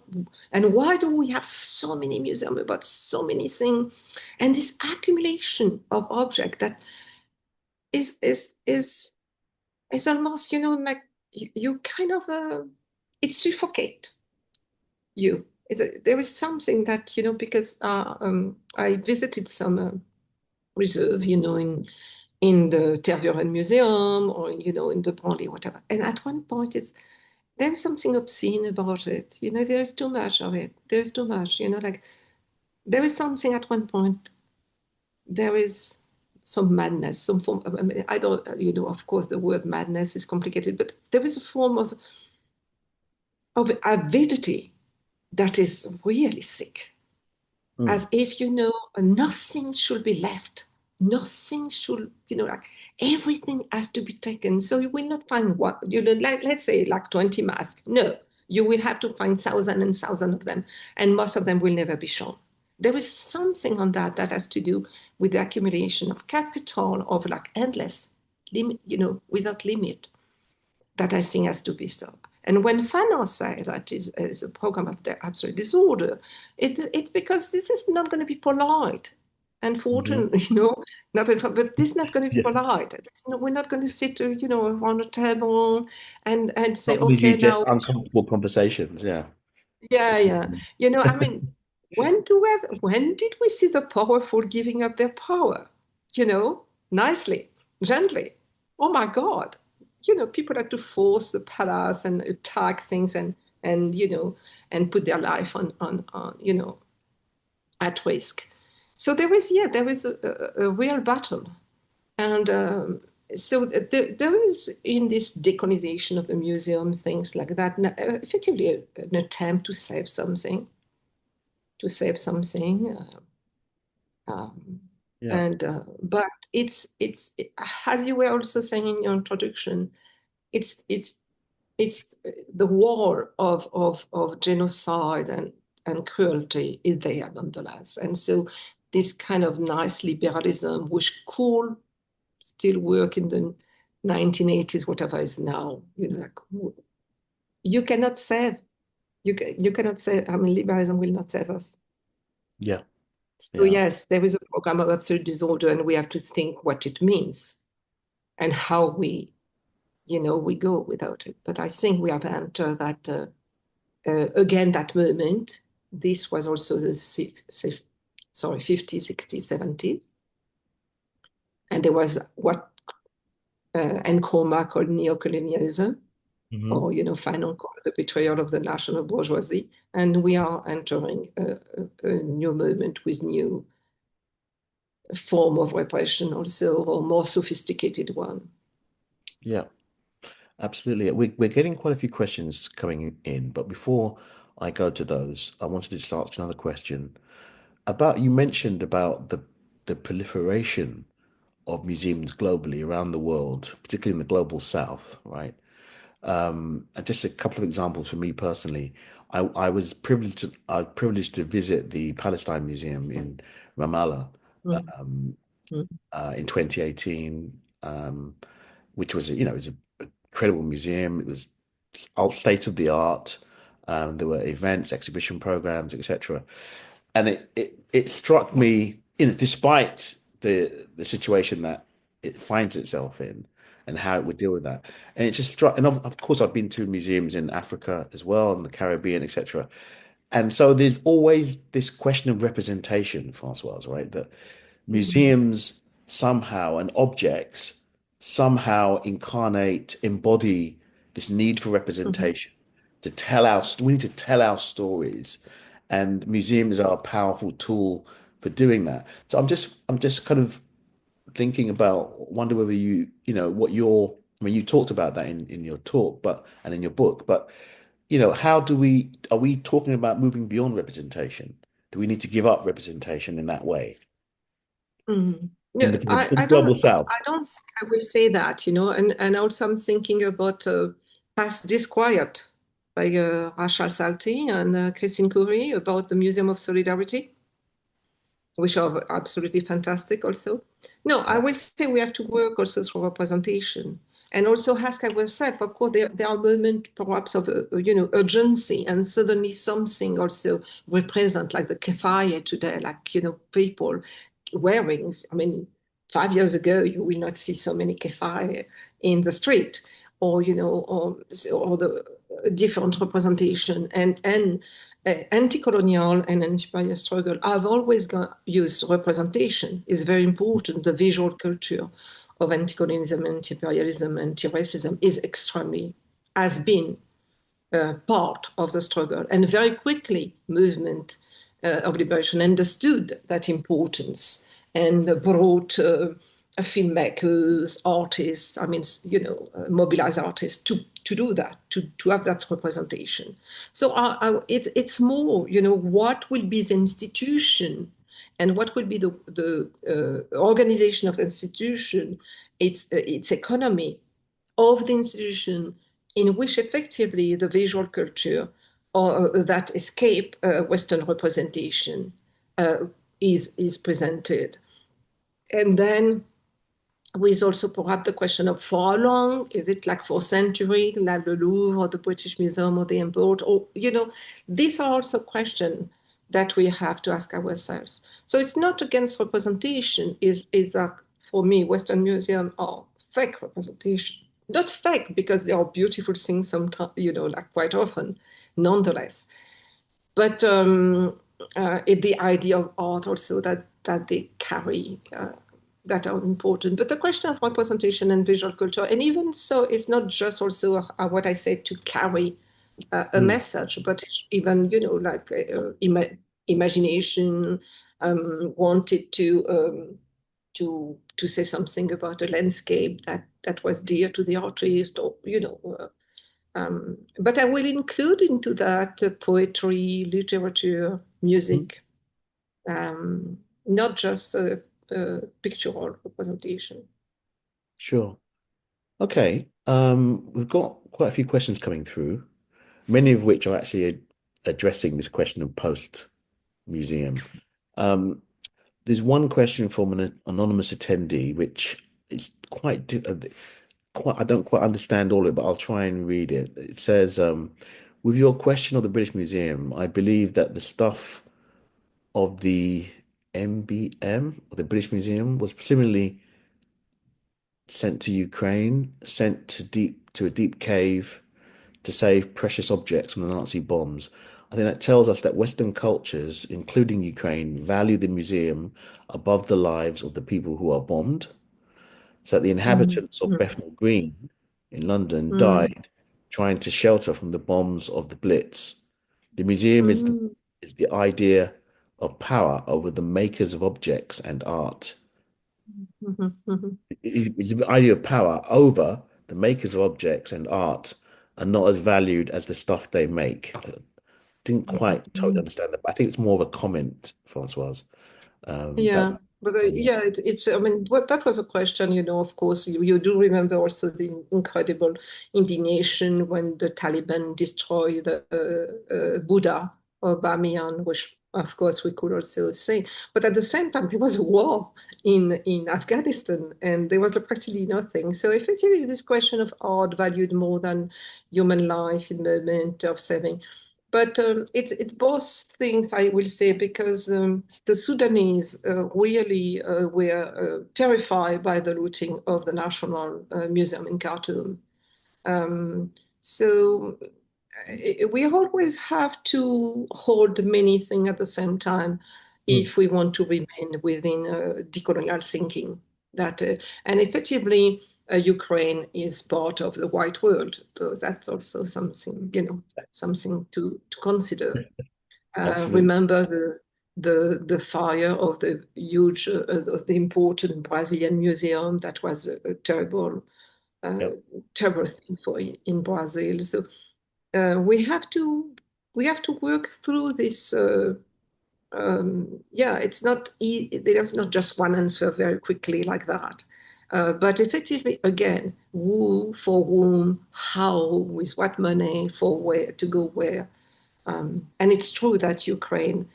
and why do we have so many museums about so many things, and this accumulation of objects that is almost like you kind of it suffocate you. There is something that because I visited some reserve, in the Tervuren Museum, or in the Branly, whatever. And at one point, there's something obscene about it. There is too much of it. There is too much. Like there is something at one point. There is some madness, some form. I mean, I don't. Of course, the word madness is complicated, but there is a form of avidity that is really sick,
Mm.
as if nothing should be left, nothing should, like everything has to be taken. So you will not find what, like, let's say like 20 masks. No, you will have to find thousands and thousands of them, and most of them will never be shown. There is something on that has to do with the accumulation of capital, of like endless limit, without limit, that I think has to be stopped. And when Fanon said that is a program of the absolute disorder, it's because this is not going to be polite.
Mhm.
Unfortunately, not, but this is not going to be
Yeah.
polite. We're not going to sit, around a table and say,
Not going to be
okay,
just
now,
uncomfortable conversations. Yeah.
yeah,
It's
yeah. I mean, when did we see the powerful giving up their power? Nicely, gently. Oh my God. People had to force the palace and attack things, and and, and put their life at risk. So there is a real battle. And so there is in this decolonization of the museum, things like that, effectively an attempt to save something, to save something. Um,
Yeah.
and but as you were also saying in your introduction, it's it's it's the war of genocide and cruelty is there nonetheless. And so this kind of nice liberalism, which could still work in the 1980s, whatever is now, like, you cannot save, you cannot save, I mean, liberalism will not save us.
Yeah.
So
Yeah.
yes, there is a program of absolute disorder, and we have to think what it means and how we go without it. But I think we have entered that, again, that moment. This was also the 50s, 60s, 70s. And there was what Nkrumah called neocolonialism,
Hmm.
or Fanon called the betrayal of the national bourgeoisie. And we are entering a new moment with new form of repression also, or more sophisticated one.
Yeah. Absolutely. We're getting quite a few questions coming in, but before I go to those, I wanted to start another question about you mentioned about the proliferation of museums globally around the world, particularly in the global south, right? And just a couple of examples for me personally. I was privileged to visit the Palestine Museum in Ramallah
Mm, mm,
in 2018, which was it was an incredible museum. It was state of the art. There were events, exhibition programs, etc. And it struck me, despite the situation that it finds itself in and how it would deal with that. And it just struck, and of course, I've been to museums in Africa as well, and the Caribbean, etc. And so there's always this question of representation, Francoise, right? That
mm,
museums somehow and objects somehow incarnate, embody this need for
mhm,
representation to tell we need to tell our stories, and museums are a powerful tool for doing that. So I'm just kind of thinking about, wonder whether what your, I mean, you talked about that in your talk, but and in your book, but how are we talking about moving beyond representation? Do we need to give up representation in that way
mm.
in
No,
the global south?
I don't think I will say that, and also I'm thinking about Past Disquiet by Rachel Salty and Christine Coury about the Museum of Solidarity, which are absolutely fantastic also. No, I
Yeah.
will say we have to work also through representation and also ask ourselves, of course, there are moments perhaps of, urgency, and suddenly something also represent like the keffaya today, like, people wearing, I mean, 5 years ago, you will not see so many keffaya in the street, or, or the different representation, and anti-colonial and anti-imperial struggle have always used representation. Is very important. The visual culture of anti-colonialism, anti-imperialism, anti-racism is extremely, has been part of the struggle. And very quickly, movement of liberation understood that importance and brought filmmakers, artists, I mean, mobilize artists to do that, to have that representation. So it's more, what will be the institution and what will be the organization of the institution, its economy of the institution, in which effectively the visual culture or that escape Western representation uh, is presented. And then with also perhaps the question of for how long, is it like for centuries, like the Louvre or the British Museum or the Embodies, or, these are also questions that we have to ask ourselves. So it's not against representation, is that for me, Western Museum are fake representation. Not fake because they are beautiful things sometimes, like quite often, nonetheless. But the idea of art also that they carry that are important. But the question of representation and visual culture, and even so, it's not just also what I said to carry. a
Mm.
message, but even, like imagination, wanted to say something about a landscape that was dear to the artist, or but I will include into that poetry, literature,
Mhm.
music, not just a pictorial representation.
Sure. Okay. We've got quite a few questions coming through, many of which are actually addressing this question of post-museum. Um, there's one question from an anonymous attendee, which is quite, I don't quite understand all of it, but I'll try and read it. It says, with your question of the British Museum, I believe that the stuff of the MBM, or the British Museum, was similarly sent to Ukraine, sent to a deep cave to save precious objects from the Nazi bombs. I think that tells us that Western cultures, including Ukraine, value the museum above the lives of the people who are bombed. So that the
Mm,
inhabitants of
mm,
Bethnal Green in London
mm,
died trying to shelter from the bombs of the Blitz. The museum
mm,
is the idea of power over the makers of objects and art.
mhm, mhm.
It's the idea of power over the makers of objects and art are not as valued as the stuff they make. Didn't
Mhm,
quite totally
mhm.
understand that, but I think it's more of a comment, Francoise. That
Yeah, but yeah, it's. I mean, what that was a question. Of course, you do remember also the incredible indignation when the Taliban destroyed the Buddha or Bamiyan, which of course we could also say. But at the same time, there was a war in Afghanistan, and there was practically nothing. So effectively, this question of art valued more than human life in the moment of saving. But it's both things, I will say, because the Sudanese really were terrified by the looting of the National Museum in Khartoum. Um, so we always have to hold many things at the same time
Mm,
if we want to remain within decolonial thinking. That and effectively, Ukraine is part of the white world, so that's also something something to consider.
absolutely.
Remember the fire of the huge, of the important Brazilian museum. That was a terrible, uh,
Yep.
terrible thing for in Brazil. So we have to work through this. Yeah, there's not just one answer very quickly like that. But effectively, again, who, for whom, how, with what money, for where to go where. And it's true that Ukraine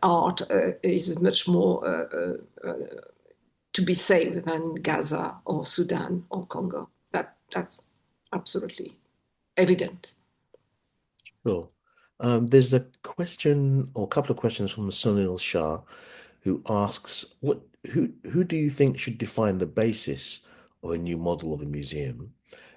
art is much more to be safe than Gaza or Sudan or Congo. That's absolutely evident.
Sure. There's a question or a couple of questions from Sunil Shah, who asks, who do you think should define the basis of a new model of a museum?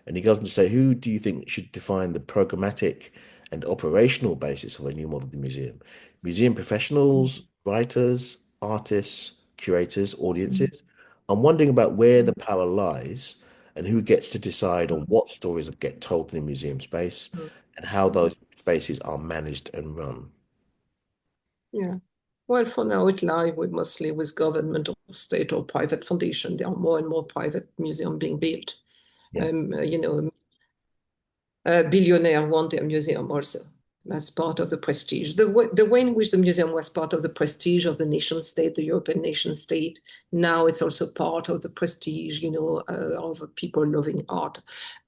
And he goes on to say, who do you think should define the programmatic and operational basis of a new model of the museum? Museum professionals, writers, artists, curators, audiences? I'm wondering about where the power lies and who gets to decide on what stories get told in the museum space and how those spaces are managed and run.
Yeah. Well, for now, it lies with mostly with government or state or private foundation. There are more and more private museums being built.
Yeah.
Billionaires want their museum also. That's part of the prestige. The way in which the museum was part of the prestige of the nation state, the European nation state, now it's also part of the prestige, of people loving art.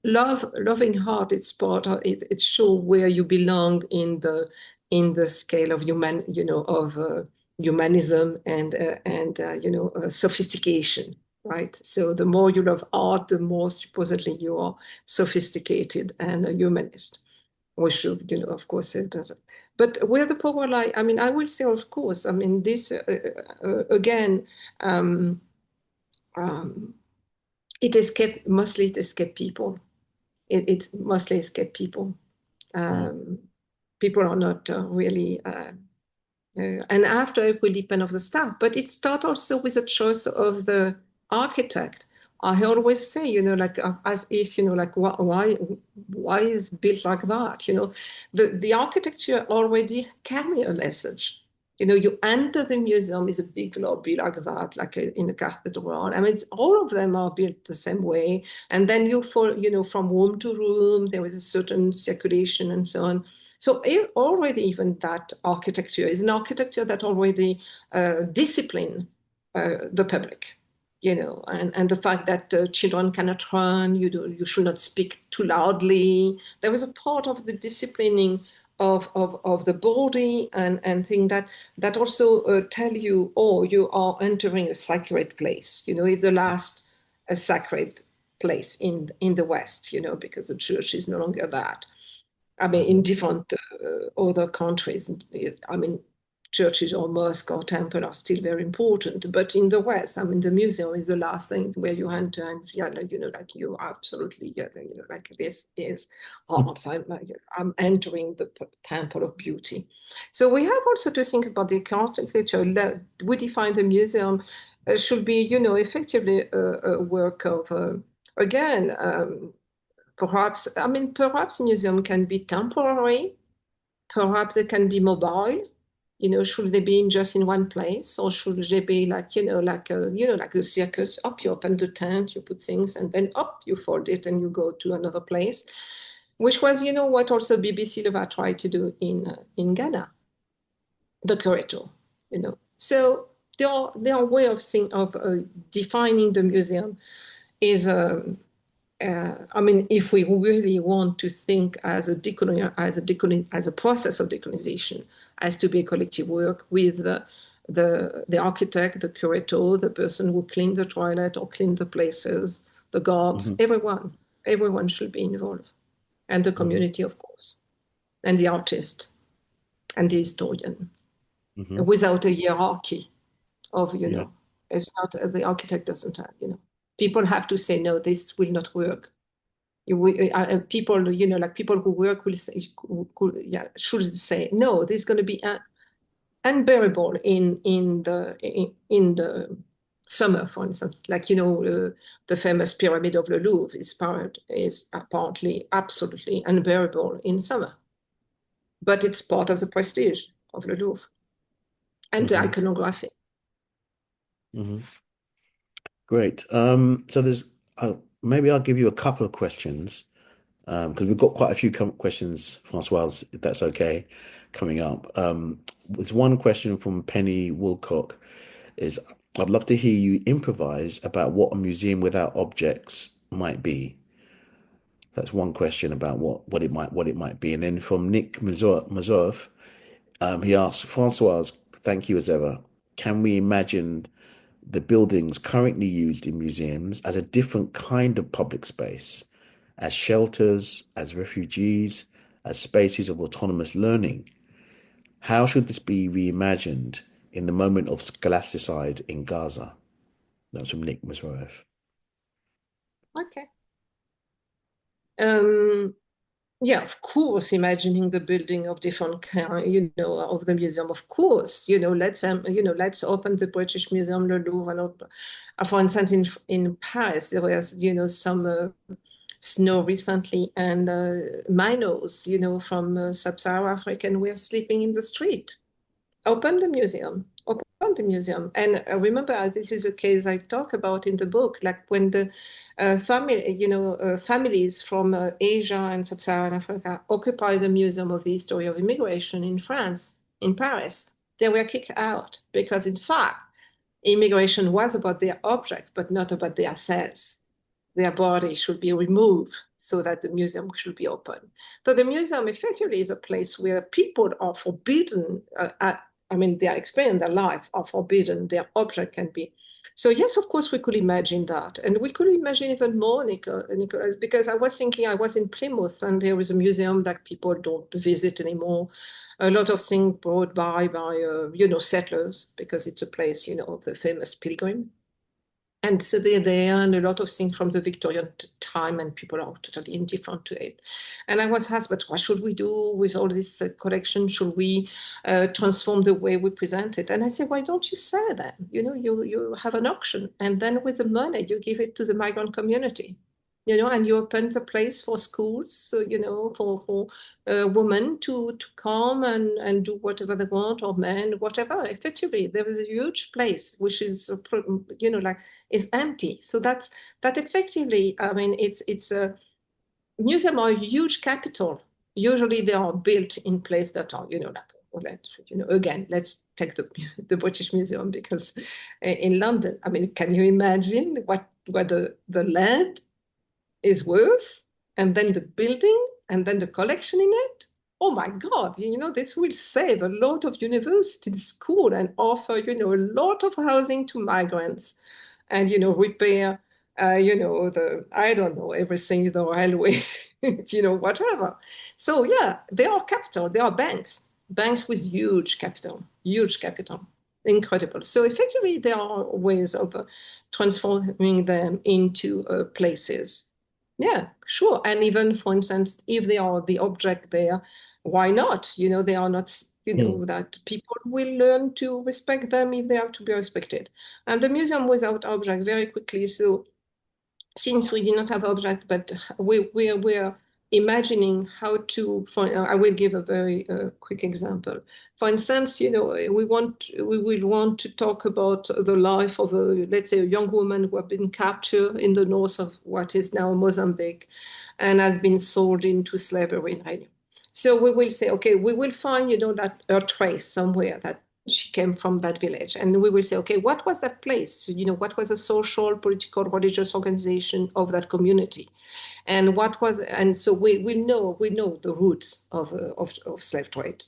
Loving art, it's part of it. It shows where you belong in the scale of humanism and sophistication, right? So the more you love art, the more supposedly you are sophisticated and a humanist. We should, of course, it doesn't. But where the power lie, I mean, I will say, of course, I mean, this again, um, um, it escape people. It mostly escape people.
Mm,
Um, People are not really. And after it will depend on the staff, but it starts also with a choice of the architect. I always say, like as if, like why is it built like that? The architecture already carry a message. You enter the museum is a big lobby like that, like in a cathedral. I mean, all of them are built the same way. And then you fall, from room to room, there is a certain circulation and so on. So already even that architecture is an architecture that already discipline the public, and the fact that children cannot run, you should not speak too loudly. There was a part of the disciplining of the body and thing that also tell you, oh, you are entering a sacred place. It's the last a sacred place in the West, because the church is no longer that. I mean, in
Mhm.
different other countries, I mean, churches or mosque or temple are still very important. But in the West, I mean, the museum is the last thing where you enter and see, like, like you absolutely get, like this is art. I'm entering the temple of beauty. So we have also to think about the architecture. We define the museum should be, effectively a work of, again, perhaps, I mean, perhaps museum can be temporary, perhaps they can be mobile. Should they be just in one place, or should they be like, like the circus? Up, you open the tent, you put things, and then up, you fold it, and you go to another place, which was, what also BBC Leva tried to do in Ghana, the curator. So their way of defining the museum is I mean, if we really want to think as a process of decolonization, as to be a collective work with the architect, the curator, the person who cleaned the toilet or cleaned the places, the guards,
Mhm.
everyone should be involved, and the
Mhm.
community, of course, and the artist and the historian,
Mhm.
without a hierarchy of,
Yeah.
it's not the architect doesn't have, people have to say no, this will not work. People, like people who work will say, yeah, should say, no, this is going to be unbearable in the summer, for instance. Like, the famous pyramid of the Louvre is apparently absolutely unbearable in summer, but it's part of the prestige of the Louvre and the
Mhm.
iconography.
Mhm. Great. So maybe I'll give you a couple of questions because we've got quite a few questions, Françoise, if that's okay, coming up. There's one question from Penny Woolcock is I'd love to hear you improvise about what a museum without objects might be. That's one question about what it might be. And then from Nick Mazurf, he asks, Françoise, thank you as ever. Can we imagine the buildings currently used in museums as a different kind of public space, as shelters, as refugees, as spaces of autonomous learning? How should this be reimagined in the moment of scholasticide in Gaza? That's from Nick Mazurf.
Okay. Um, Yeah, of course, imagining the building of different kind, of the museum. Of course, let's open the British Museum, the Louvre, for instance, in Paris, there was, some snow recently, and minors, from sub-Saharan Africa were sleeping in the street. Open the museum, open the museum. And remember, this is a case I talk about in the book, like when the families from Asia and Sub-Saharan Africa occupy the Museum of the History of Immigration in France, in Paris. They were kicked out because, in fact, immigration was about their object, but not about their selves. Their body should be removed so that the museum should be open. So the museum effectively is a place where people are forbidden. I mean, their experience, their life are forbidden. Their object can be. So yes, of course, we could imagine that, and we could imagine even more, Nicholas, because I was thinking I was in Plymouth, and there is a museum that people don't visit anymore. A lot of things brought by settlers, because it's a place, of the famous pilgrim. And so they're there, and a lot of things from the Victorian time, and people are totally indifferent to it. And I was asked, but what should we do with all this collection? Should we transform the way we present it? And I said, why don't you sell them? You have an auction, and then with the money, you give it to the migrant community. And you open the place for schools, so, for women to come and do whatever they want, or men, whatever. Effectively, there is a huge place which is, like, is empty. So that effectively, I mean, it's a museum are a huge capital. Usually they are built in places that are, again, let's take the British Museum, because in London, I mean, can you imagine what the land is worth, and then the building, and then the collection in it? Oh my God, this will save a lot of university school and offer, a lot of housing to migrants, and repair the, I don't know, everything, the railway, whatever. So yeah, they are capital, they are banks with huge capital, incredible. So effectively there are ways of transforming them into places. Yeah, sure. And even, for instance, if they are the object there, why not? They are not,
Mm.
that people will learn to respect them if they have to be respected. And the museum without object very quickly. So since we did not have object, but we're imagining how to, I will give a very quick example. For instance, we will want to talk about the life of let's say, a young woman who have been captured in the north of what is now Mozambique and has been sold into slavery, right? So we will say, okay, we will find, that a trace somewhere that she came from that village. And we will say, okay, what was that place? What was the social, political, religious organization of that community? And so we know the roots of slave trade.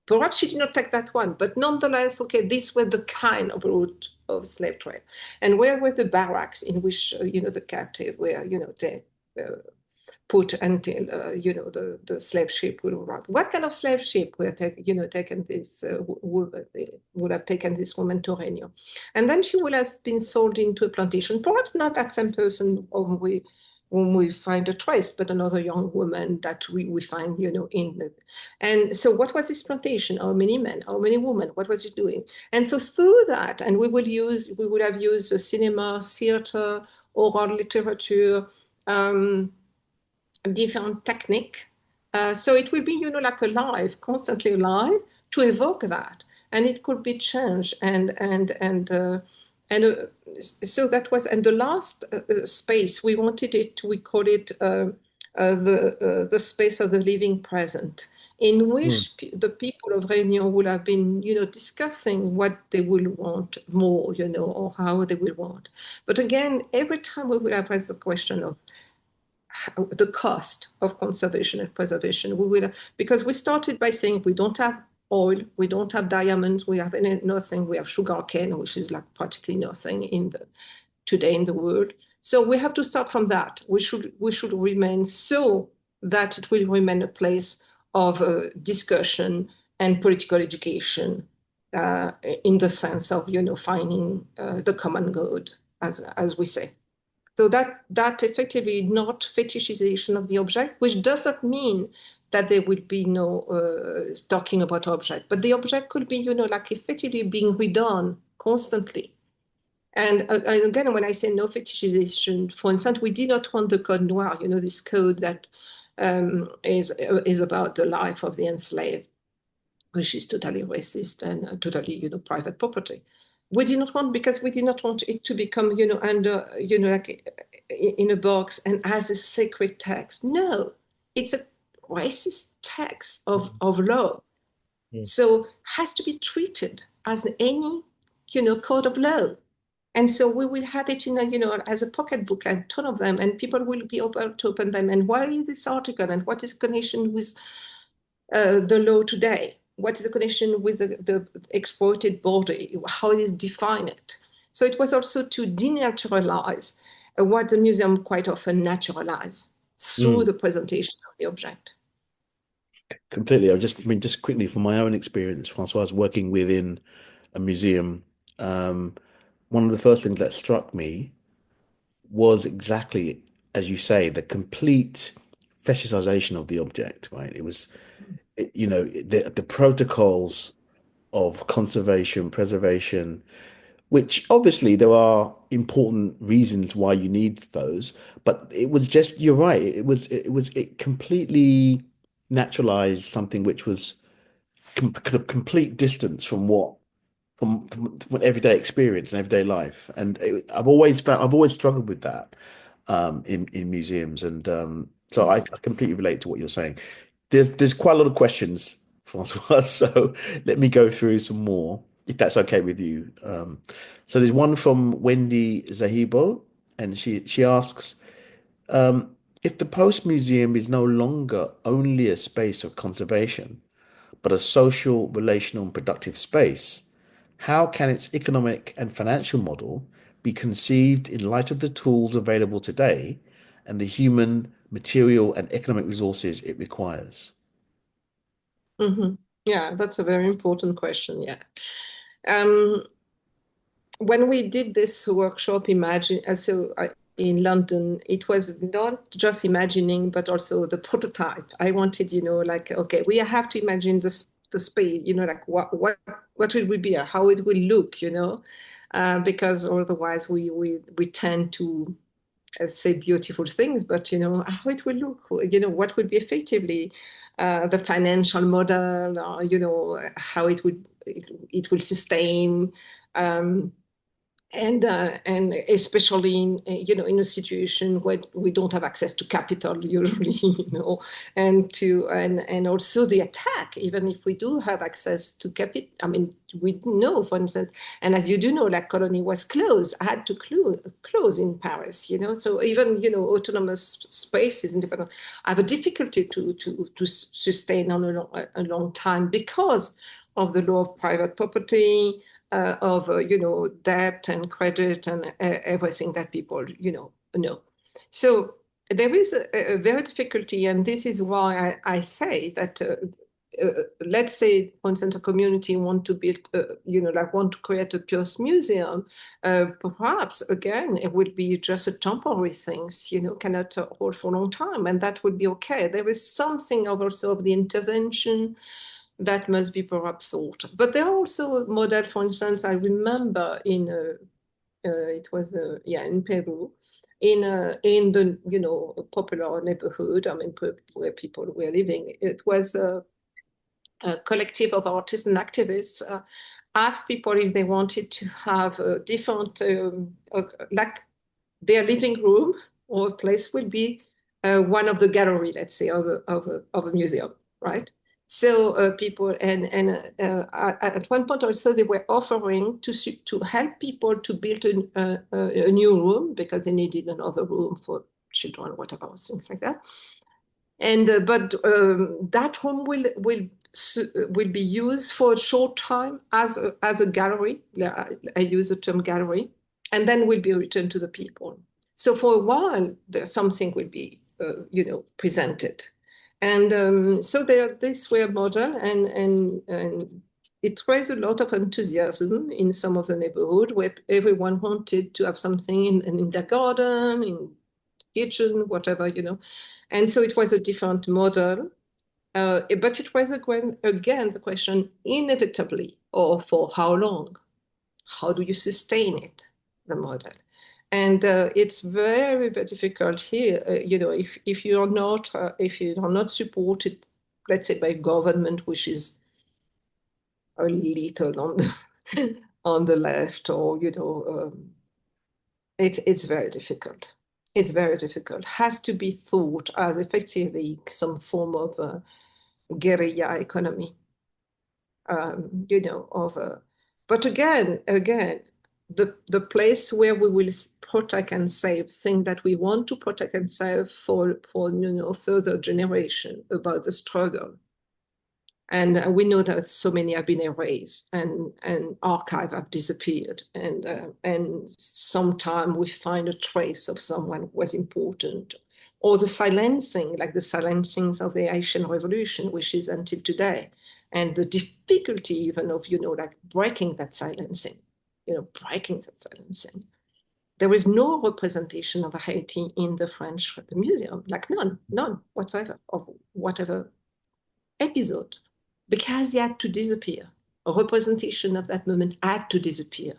Perhaps she did not take that one, but nonetheless, okay, these were the kind of root of slave trade. And where were the barracks in which, the captive were, they put until the slave ship will arrive. What kind of slave ship taken this would have taken this woman to Réunion, and then she would have been sold into a plantation. Perhaps not that same person whom we find a trace, but another young woman that we find in the. And so, what was this plantation? How many men? How many women? What was it doing? And so through that, and we would have used cinema, theater, oral literature. Different technique. So it will be, like alive, constantly alive, to evoke that, and it could be changed. And so that was, and the last space we wanted it. We call it the space of the living present, in
Mm.
which the people of Réunion would have been, discussing what they will want more, or how they will want. But again, every time we will have raised the question of the cost of conservation and preservation. Because we started by saying we don't have oil, we don't have diamonds, we have nothing, we have sugar cane, which is like practically nothing today in the world. So we have to start from that. We should remain so that it will remain a place of discussion and political education, in the sense of finding the common good, as we say. So that effectively not fetishization of the object, which doesn't mean that there will be no talking about object, but the object could be, like effectively being redone constantly. And again, when I say no fetishization, for instance, we did not want the code noir, this code that is about the life of the enslaved, which is totally racist and totally, private property. We did not want, because we did not want it to become, under, like in a box and as a sacred text. No, it's a racist text of law.
Mm.
So has to be treated as any, code of law. And so we will have it in as a pocketbook, like a ton of them, and people will be able to open them. And why is this article? And what is the connection with the law today? What is the connection with the exploited body? How it is defined? So it was also to denaturalize what the museum quite often naturalizes through
Mm.
the presentation of the object.
Completely. I mean, just quickly from my own experience, Françoise, working within a museum, um, one of the first things that struck me was exactly, as you say, the complete fetishization of the object, right? It was, the protocols of conservation, preservation, which obviously there are important reasons why you need those, but it was just, you're right, it completely naturalized something which was complete distance from from everyday experience and everyday life. And I've always struggled with that in museums. And so I completely relate to what you're saying. There's quite a lot of questions, Francois. So let me go through some more, if that's okay with you. So there's one from Wendy Zahibo, and she asks, if the Post Museum is no longer only a space of conservation, but a social, relational, and productive space, how can its economic and financial model be conceived in light of the tools available today and the human, material, and economic resources it requires?
Mhm. Yeah, that's a very important question. Yeah. Um, when we did this workshop, in London, it was not just imagining, but also the prototype. I wanted, like, okay, we have to imagine the space, like what it will be, how it will look, because otherwise we tend to say beautiful things, but how it will look, what would be effectively the financial model, how it will sustain. Um, and especially in in a situation where we don't have access to capital usually, and also the attack, even if we do have access to capital. I mean, we know, for instance, and as you do know, like Colony was closed, had to close in Paris, so even autonomous spaces independent have a difficulty to sustain on a long time because of the law of private property, of debt and credit and everything that people know. So there is a very difficulty, and this is why I say that. Let's say, for instance, a community want to build, like want to create a Pierce museum. Perhaps again, it would be just a temporary things, cannot hold for a long time, and that would be okay. There is something also of the intervention that must be perhaps thought. But there are also models, for instance, I remember it was in Peru, in the popular neighborhood, I mean where people were living. It was a collective of artists and activists asked people if they wanted to have a different like their living room or a place will be one of the gallery, let's say, of a museum, right? So people at one point also they were offering to help people to build a new room because they needed another room for children, whatever, things like that. And but that room will be used for a short time as a gallery. I use the term gallery, and then will be returned to the people. So for a while, something will be presented, and so this were model, and it raised a lot of enthusiasm in some of the neighborhood where everyone wanted to have something in their garden, in kitchen, whatever, And so it was a different model. But it was again the question, inevitably, or for how long? How do you sustain it, the model? And it's very, very difficult here. If you are not supported, let's say by government, which is a little on on the left, or it's very difficult. It's very difficult. Has to be thought as effectively some form of guerrilla economy, of but again, the place where we will protect and save things that we want to protect and save for further generation about the struggle. And we know that so many have been erased and archive have disappeared. And sometime we find a trace of someone who was important. Or the silencing, like the silencings of the Haitian Revolution, which is until today. And the difficulty even of, like breaking that silencing. breaking that silence. There is no representation of Haiti in the French museum, like none whatsoever, of whatever episode, because he had to disappear. A representation of that moment had to disappear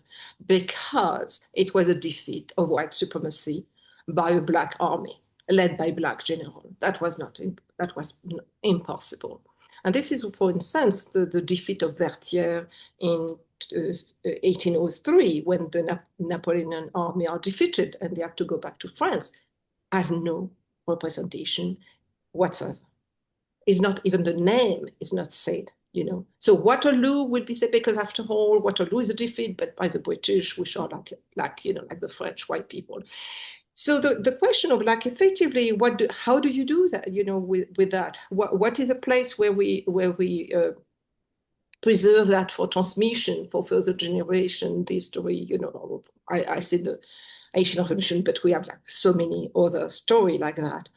because it was a defeat of white supremacy by a black army led by black general. That was impossible. And this is, for instance, the defeat of Vertières in 1803, when the Napoleonic army are defeated and they have to go back to France, has no representation whatsoever. It's not even the name is not said. So Waterloo will be said because after all, Waterloo is a defeat, but by the British, which are like the French white people. So the question of like effectively, how do you do that? With that, what is a place where we preserve that for transmission for further generation? The story, I see the Haitian Revolution, but we have like so many other story like that.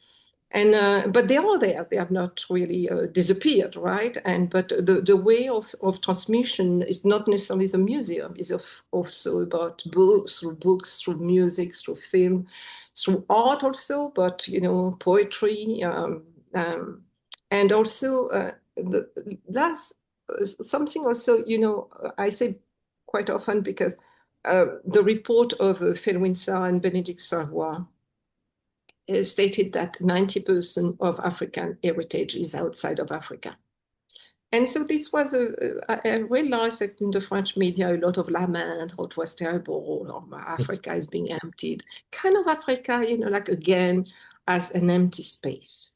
And but they are there. They have not really disappeared, right? But the way of transmission is not necessarily the museum. It's also about books, through music, through film, through art also. But poetry, and also that's something also. I say quite often because the report of Phil Winsor and Benedict Savoy stated that 90% of African heritage is outside of Africa. And so this was I realized that in the French media, a lot of lament, oh, it was terrible, or Africa is being emptied. Kind of Africa, like again, as an empty space.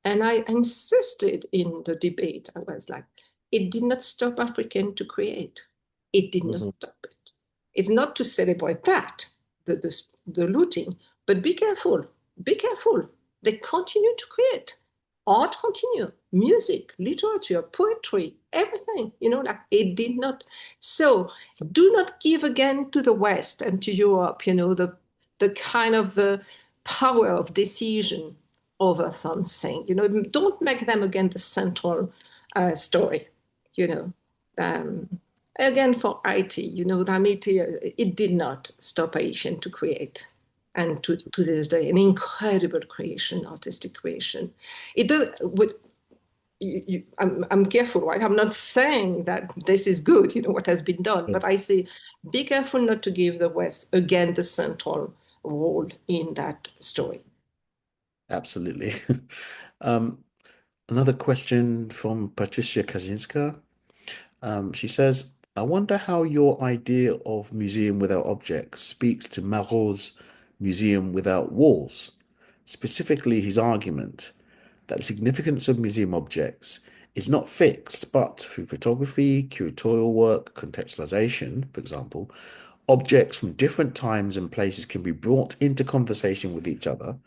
And I insisted in the debate, I was like, it did not stop African to create. It did not stop it. It's not to celebrate that, the looting, but be careful. Be careful. They continue to create. Art continue, music, literature, poetry, everything, like it did not. So do not give again to the West and to Europe, the kind of the power of decision over something. Don't make them again the central story, you know. Um, Again, for IT, it did not stop Haitian to create. And to this day, an incredible creation, artistic creation. It does. I'm careful, right? I'm not saying that this is good, what has been done, but I say be careful not to give the West again the central role in that story.
Absolutely. Um, Another question from Patricia Kaczynska. She says, I wonder how your idea of museum without objects speaks to Marot's museum without walls, specifically his argument that the significance of museum objects is not fixed, but through photography, curatorial work, contextualization, for example, objects from different times and places can be brought into conversation with each other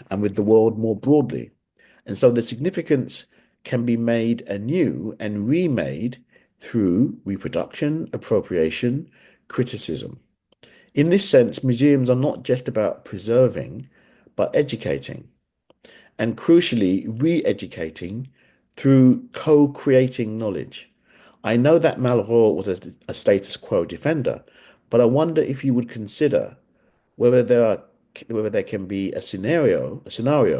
and with the world more broadly. And so the significance can be made anew and remade through reproduction, appropriation, criticism. In this sense, museums are not just about preserving, but educating, and crucially, re-educating through co-creating knowledge. I know that Malraux was a status quo defender, but I wonder if you would consider whether there can be a scenario,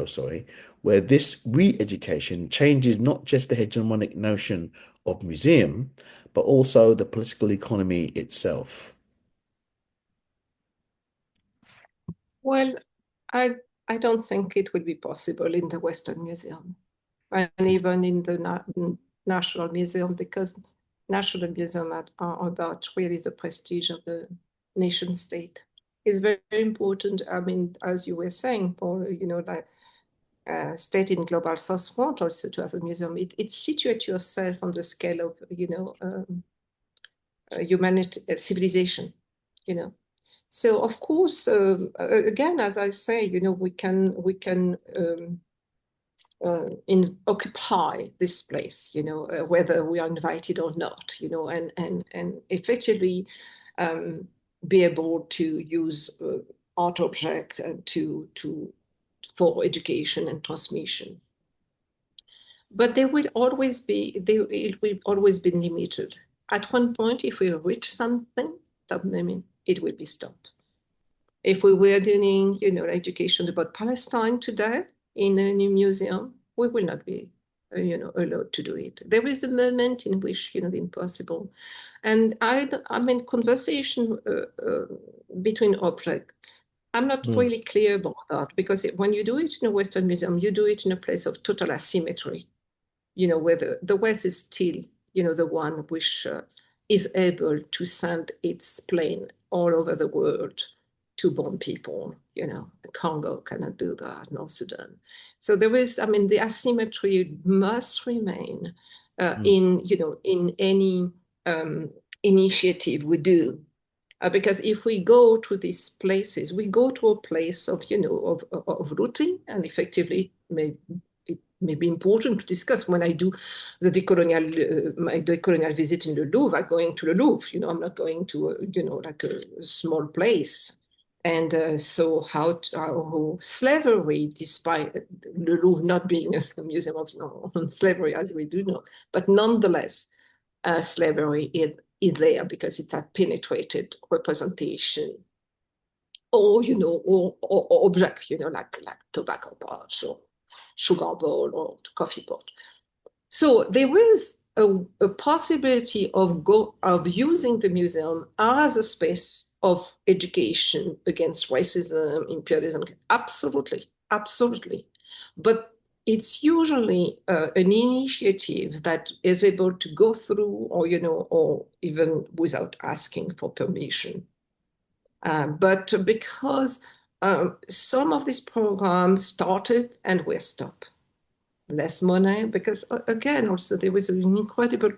sorry, where this re-education changes not just the hegemonic notion of museum, but also the political economy itself.
Well, I I don't think it would be possible in the Western Museum and even in the National Museum, because National Museum are about really the prestige of the nation state. It's very, very important. I mean, as you were saying, Paul, like state in global south front also to have a museum. It situates yourself on the scale of, humanity, civilization, you know. So of course, again, as I say, we can occupy this place, whether we are invited or not, and effectively be able to use art objects for education and transmission. But it will always be limited. At one point, if we reach something, stop naming, it will be stopped. If we were doing, education about Palestine today in a new museum, we will not be, allowed to do it. There is a moment in which, the impossible. And I mean, conversation between objects, I'm not
Mm.
really clear about that, because when you do it in a Western museum, you do it in a place of total asymmetry, where the West is still, the one which is able to send its plane all over the world to bomb people. Congo cannot do that, North Sudan. So there is, I mean, the asymmetry must remain
Mm.
in any initiative we do. Because if we go to these places, we go to a place of, of rooting, and effectively it may be important to discuss. When I do my decolonial visit in the Louvre, I'm going to the Louvre. I'm not going to, like a small place. And so how slavery, despite the Louvre not being a museum of slavery, as we do know, but nonetheless, slavery is there because it's a penetrated representation, or object, like tobacco pouch or sugar bowl or coffee pot. So there is a possibility of using the museum as a space of education against racism, imperialism. Absolutely, absolutely. But it's usually an initiative that is able to go through, or even without asking for permission. But because some of these programs started and were stopped, less money, because again, also there was an incredible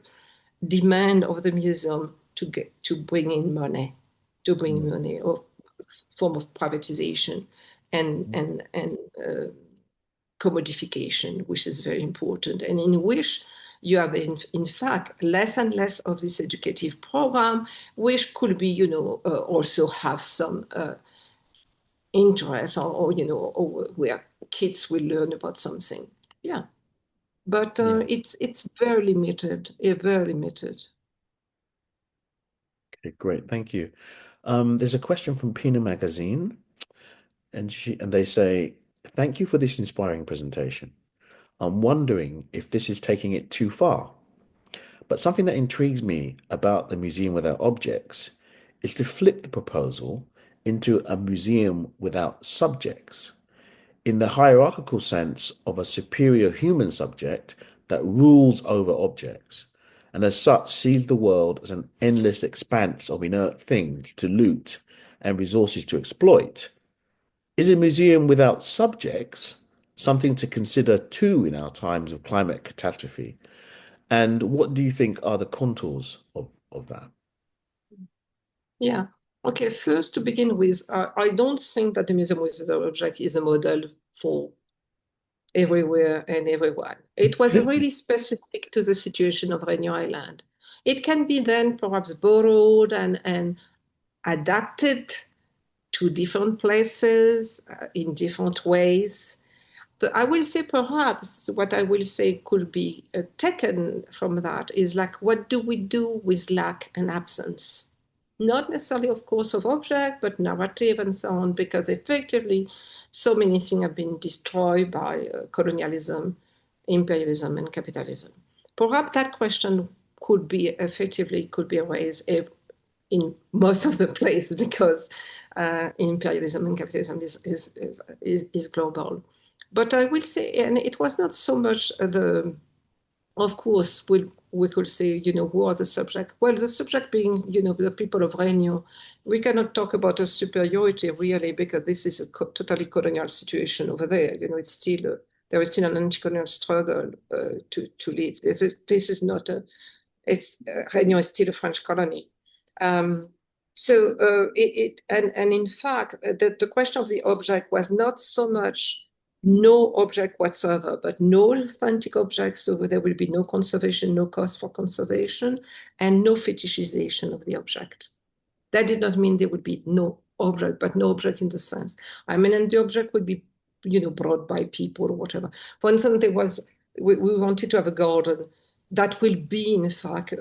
demand of the museum to bring in money, or form of privatization and
Mm.
and commodification, which is very important, and in which you have in fact less and less of this educative program, which could be, also have some interest, or where kids will learn about something. Yeah. But
Yeah.
it's very limited, very limited.
Okay, great. Thank you. There's a question from Pina Magazine, and they say, "Thank you for this inspiring presentation. I'm wondering if this is taking it too far. But something that intrigues me about the museum without objects is to flip the proposal into a museum without subjects, in the hierarchical sense of a superior human subject that rules over objects, and as such sees the world as an endless expanse of inert things to loot and resources to exploit. Is a museum without subjects something to consider too in our times of climate catastrophe? And what do you think are the contours of that?"
Yeah. Okay, first to begin with, I don't think that the museum without object is a model for everywhere and everyone. It was really specific to the situation of Réunion Island. It can be then perhaps borrowed and adapted to different places in different ways. But I will say perhaps what I will say could be taken from that is like, what do we do with lack and absence? Not necessarily, of course, of object, but narrative and so on, because effectively so many things have been destroyed by colonialism, imperialism, and capitalism. Perhaps that question could be raised in most of the places, because imperialism and capitalism is global. But I will say, and it was not so much of course, we could say, who are the subject? Well, the subject being, the people of Réunion. We cannot talk about a superiority really, because this is a totally colonial situation over there. There is still an anti-colonial struggle to lead. This is not Réunion is still a French colony. So and in fact, the question of the object was not so much no object whatsoever, but no authentic object, so there will be no conservation, no cost for conservation, and no fetishization of the object. That did not mean there would be no object, but no object in the sense. I mean, and the object would be, brought by people or whatever. For instance, we wanted to have a garden that will be, in fact,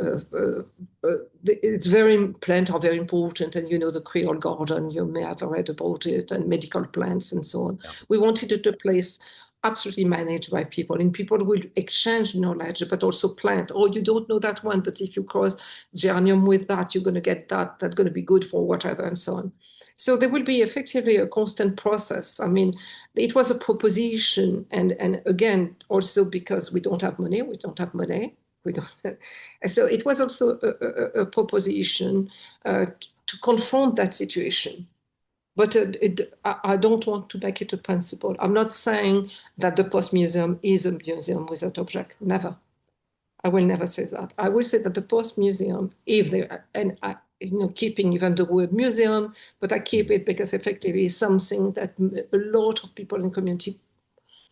it's very plants are very important, and the Creole garden, you may have read about it, and medical plants and so on.
Yeah.
We wanted it a place absolutely managed by people, and people will exchange knowledge, but also plant. Oh, you don't know that one, but if you cross geranium with that, you're going to get that. That's going to be good for whatever, and so on. So there will be effectively a constant process. I mean, it was a proposition, and again, also because we don't have money, we don't. So it was also a proposition to confront that situation. But I don't want to make it a principle. I'm not saying that the post-museum is a museum without object. Never. I will never say that. I will say that the post-museum, if they, and I, keeping even the word museum, but I keep it because effectively it's something that a lot of people in the community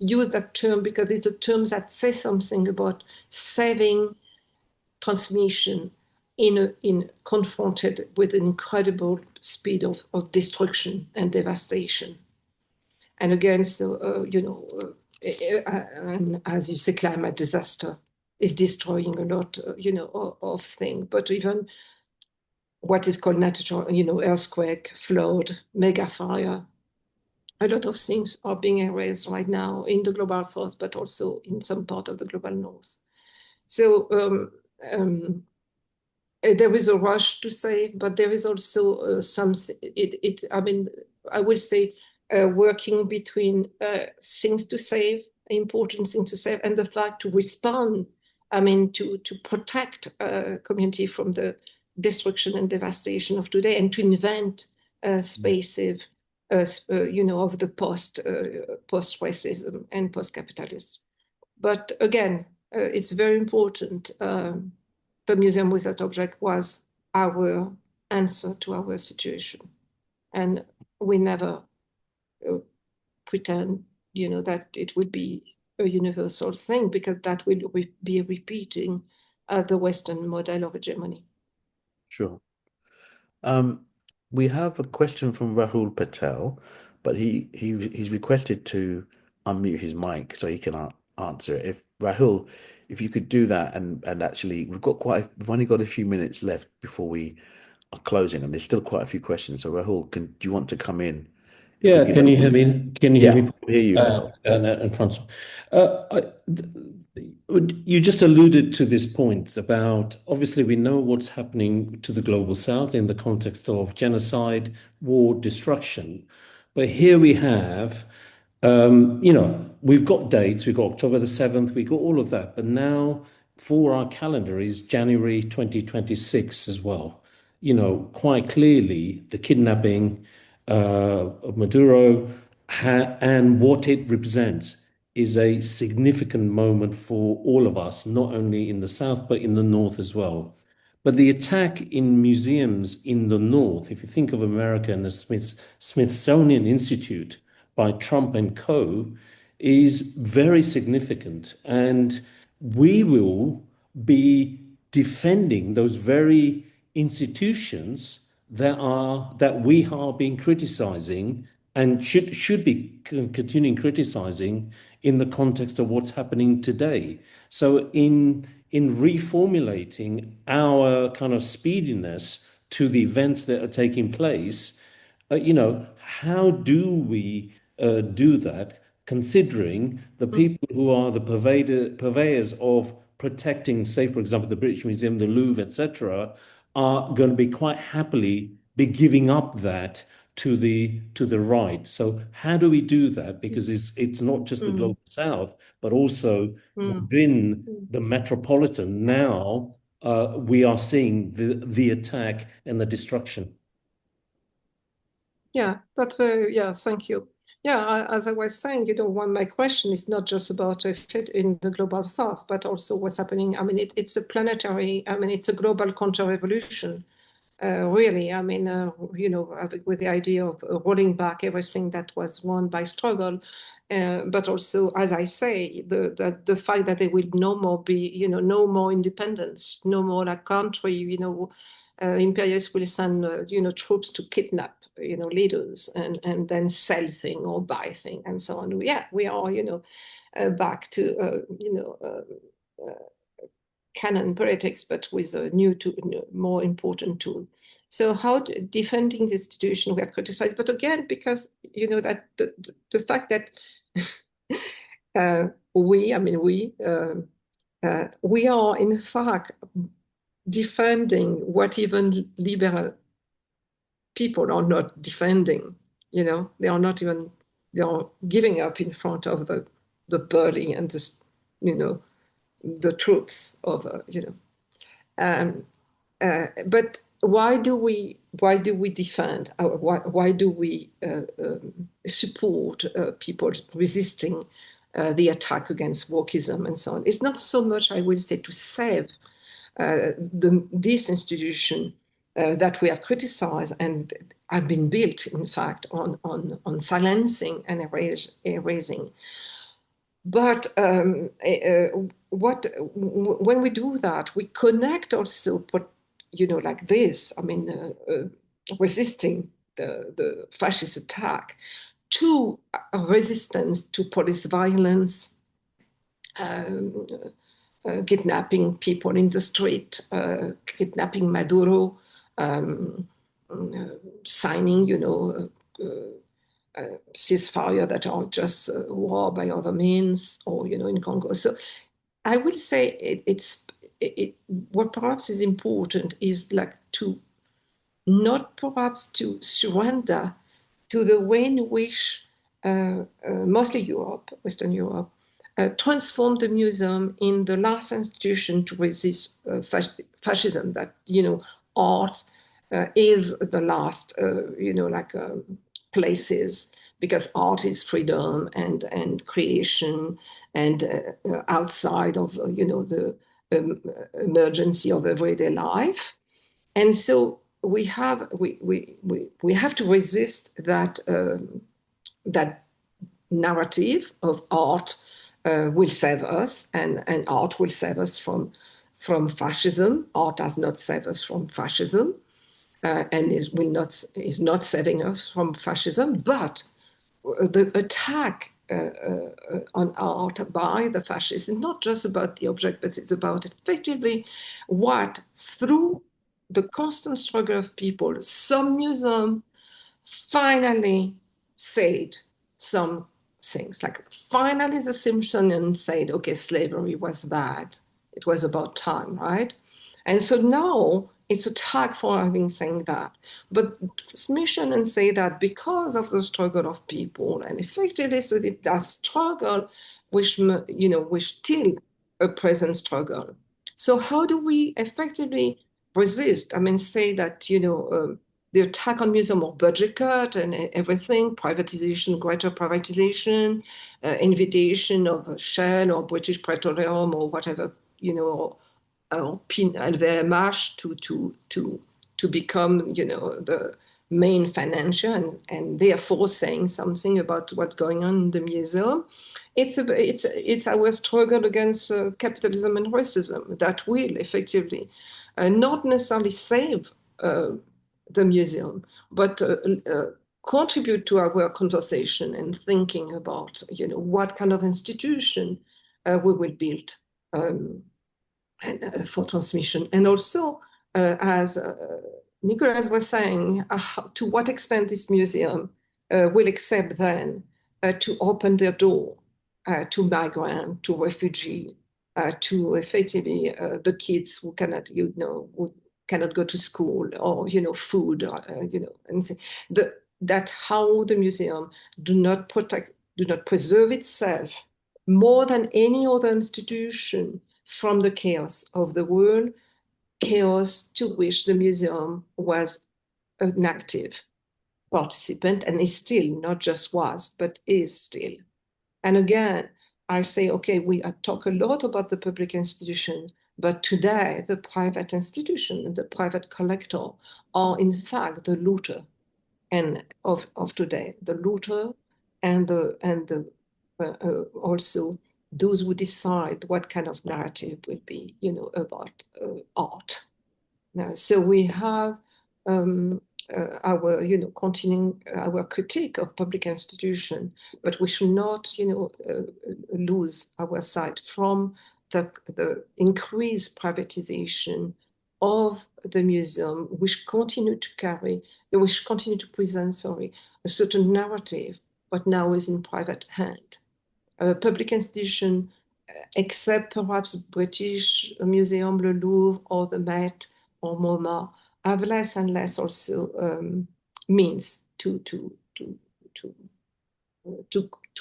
use that term because it's a term that says something about saving transmission in confronted with an incredible speed of destruction and devastation. And again, so, and as you say, climate disaster is destroying a lot, of things. But even what is called natural, earthquake, flood, mega fire, a lot of things are being erased right now in the global south, but also in some part of the global north. So there is a rush to save, but there is also some. I mean, I will say, working between things to save, important things to save, and the fact to respond. I mean, to protect community from the destruction and devastation of today, and to invent spaces, of the post racism and post capitalism. But again, it's very important. The museum without object was our answer to our situation, and we never pretend, that it would be a universal thing, because that will be repeating the Western model of hegemony.
Sure. Um, we have a question from Rahul Patel, but he's requested to unmute his mic so he can answer it. If Rahul, if you could do that, and actually we've only got a few minutes left before we are closing, and there's still quite a few questions. So Rahul, do you want to come in? If we
Yeah,
could,
can you hear me? Can you hear
yeah,
me?
I hear you, Rahul.
And Francois, you just alluded to this point about obviously we know what's happening to the global south in the context of genocide, war, destruction. But here we have, we've got dates, we've got October the 7th, we've got all of that. But now for our calendar is January 2026 as well. Quite clearly the kidnapping of Maduro and what it represents is a significant moment for all of us, not only in the South, but in the North as well. But the attack in museums in the North, if you think of America and the Smithsonian Institute by Trump and co., is very significant. And we will be defending those very institutions that we are being criticizing and should be continuing criticizing in the context of what's happening today. So in reformulating our kind of speediness to the events that are taking place, how do we do that, considering the people who are the purveyors of protecting, say, for example, the British Museum, the Louvre, etc., are going to be quite happily be giving up that to the right. So how do we do that? Because it's not just the global south, but also within the metropolitan. Now we are seeing the attack and the destruction.
Yeah, that's very, yeah, thank you. Yeah, as I was saying, my question is not just about a fit in the global south, but also what's happening. I mean, it's a planetary, I mean, it's a global counter-revolution, really. I mean, with the idea of rolling back everything that was won by struggle. But also, as I say, the fact that there will no more be, no more independence, no more like country, imperialists will send, troops to kidnap, leaders and then sell thing or buy thing and so on. Yeah, we are, back to, canon politics, but with a new, more important tool. So how defending the institution we are criticized, but again, because that the fact that we are in fact defending what even liberal people are not defending. They are not even, they are giving up in front of the bully and the troops of but why do we defend? Why do we support people resisting the attack against wokeism and so on? It's not so much, I will say, to save this institution that we have criticized and have been built, in fact, on silencing and erasing. But when we do that, we connect also, like this, resisting the fascist attack to resistance to police violence, kidnapping people in the street, kidnapping Maduro, signing, ceasefire that are just war by other means, or in Congo. So I would say what perhaps is important is like to not perhaps to surrender to the way in which mostly Europe, Western Europe, transformed the museum in the last institution to resist fascism. That art is the last places, because art is freedom and creation, and outside of the emergency of everyday life. And so we have to resist that that narrative of art will save us, and art will save us from fascism. Art does not save us from fascism, and is not saving us from fascism. But the attack on art by the fascists is not just about the object, but it's about effectively what, through the constant struggle of people, some museum finally said some things. Like finally the Simpsons said, okay, slavery was bad. It was about time, right? And so now it's a tag for having said that. But Smithson and say that because of the struggle of people, and effectively so that struggle which still a present struggle. So how do we effectively resist? Say that the attack on museum or budget cut and everything, privatization, greater privatization, invitation of Shell or British Petroleum or whatever, LVMH to become, the main financier, and therefore saying something about what's going on in the museum. It's our struggle against capitalism and racism that will effectively not necessarily save the museum, but contribute to our conversation and thinking about, what kind of institution we will build for transmission. And also, as Nicolas was saying, to what extent this museum will accept then to open their door to migrant, to refugee, to effectively the kids who cannot, who cannot go to school, or food, and that how the museum do not preserve itself more than any other institution from the chaos of the world, chaos to which the museum was an active participant, and is still, not just was, but is still. And again, I say, okay, we talk a lot about the public institution, but today the private institution, the private collector, are in fact the looter and of today, the looter and the also those who decide what kind of narrative will be, about art. Now, so we have our, continuing our critique of public institution, but we should not, lose our sight from the increased privatization of the museum, which continue to present, sorry, a certain narrative, but now is in private hand. Public institution, except perhaps British Museum, le Louvre, or the Met, or MoMA, have less and less also means to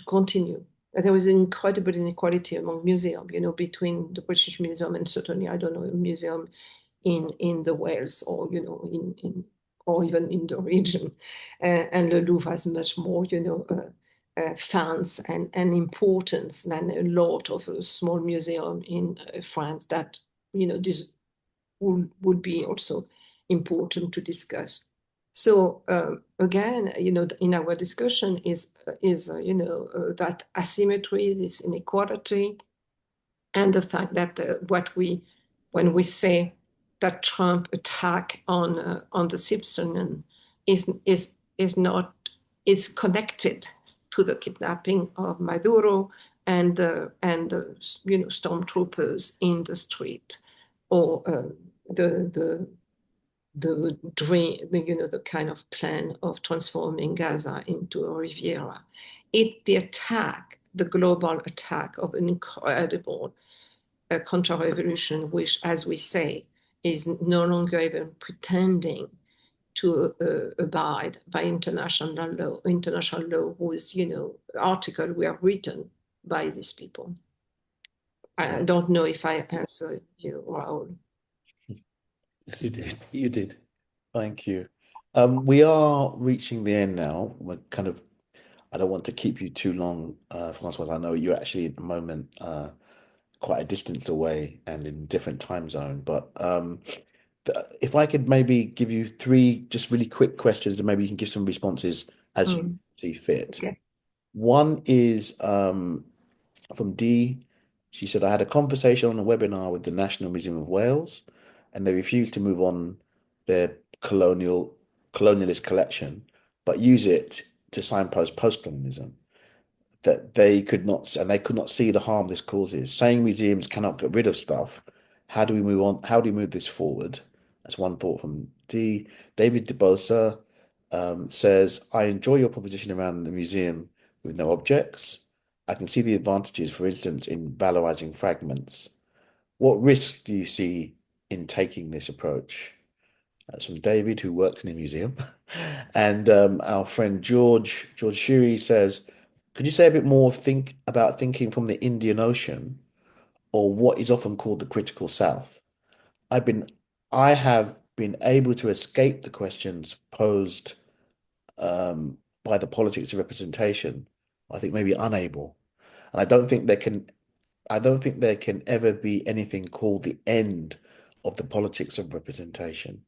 continue. There was an incredible inequality among museums, between the British Museum and certainly, I don't know, a museum in the Wales or, or even in the region. And the Louvre has much more, fans and importance than a lot of a small museum in France that, this would be also important to discuss. So again, in our discussion is that asymmetry, this inequality, and the fact that when we say that Trump attack on the Smithsonian is connected to the kidnapping of Maduro and the stormtroopers in the street, or the dream, the kind of plan of transforming Gaza into a Riviera. The global attack of an incredible counter-revolution, which, as we say, is no longer even pretending to abide by international law, whose, article were written by these people. I don't know if I answered you, Raoul.
Yes, you did. You did.
Thank you. We are reaching the end now. I don't want to keep you too long, Françoise. I know you're actually at the moment quite a distance away and in a different time zone. But if I could maybe give you three just really quick questions, and maybe you can give some responses as you see fit.
Okay.
One is from Dee. She said, I had a conversation on a webinar with the National Museum of Wales, and they refused to move on their colonialist collection, but use it to signpost post-colonialism. That they could not see the harm this causes. Saying museums cannot get rid of stuff. How do we move on? How do we move this forward? That's one thought from D. David DeBosa says, I enjoy your proposition around the museum with no objects. I can see the advantages, for instance, in valorizing fragments. What risks do you see in taking this approach? That's from David, who works in a museum. And our friend George Shiri says, could you say a bit more about thinking from the Indian Ocean, or what is often called the critical South? I have been able to escape the questions posed by the politics of representation. I think maybe unable, and I don't think there can ever be anything called the end of the politics of representation.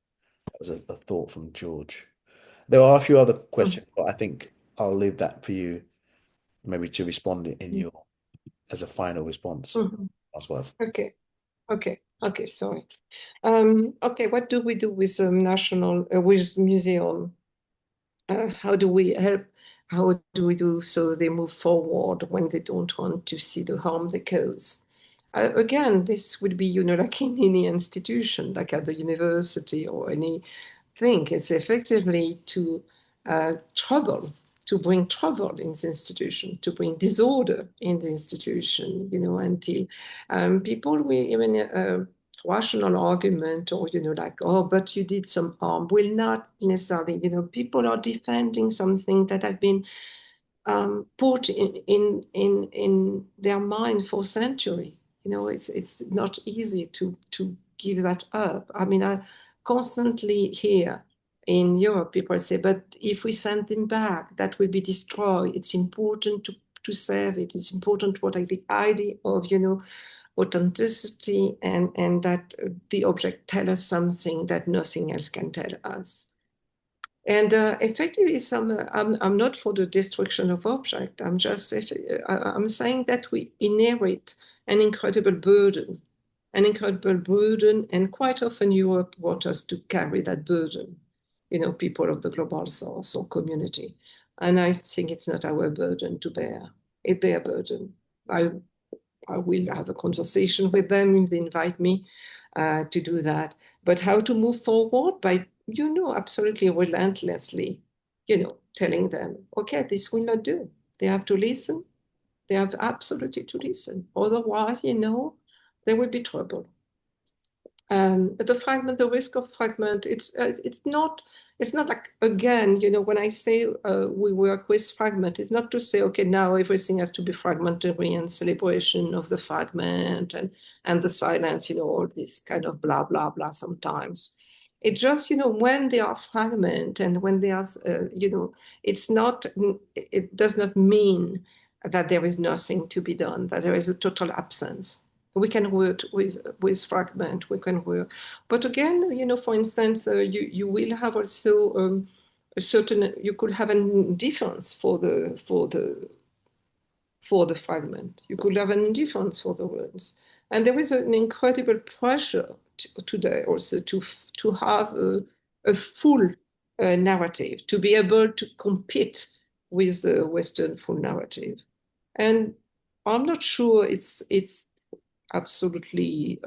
That was a thought from George. There are a few other questions, but I think I'll leave that for you, maybe to respond in your as a final response. As well.
Okay. Sorry. Okay. What do we do with with museum? How do we help? How do we do so they move forward when they don't want to see the harm they cause? Again, this would be, like in any institution, like at the university or anything. It's effectively to bring trouble in the institution, to bring disorder in the institution, until people will even rational argument or, like, oh, but you did some harm, will not necessarily, people are defending something that have been put in their mind for centuries. It's not easy to give that up. I mean, I constantly hear in Europe people say, but if we send them back, that will be destroyed. It's important to save it. It's important what the idea of, authenticity and that the object tell us something that nothing else can tell us. And effectively, I'm not for the destruction of object. I'm saying that we inherit an incredible burden, and quite often Europe wants us to carry that burden, people of the global south or community. And I think it's not our burden to bear. It's their burden. I will have a conversation with them if they invite me to do that. But how to move forward? By, absolutely relentlessly, telling them, okay, this will not do. They have to listen. They have absolutely to listen. Otherwise, there will be trouble. The risk of fragment, it's not like, again, when I say we work with fragment, it's not to say, okay, now everything has to be fragmentary and celebration of the fragment and the silence, all this kind of blah, blah, blah sometimes. It's just, when they are fragment and when they are, it does not mean that there is nothing to be done, that there is a total absence. We can work with fragment. We can work, but again, for instance, you will have also a certain. You could have an indifference for the fragment. You could have an indifference for the words, and there is an incredible pressure today also to have a full narrative, to be able to compete with the Western full narrative, and I'm not sure it's absolutely.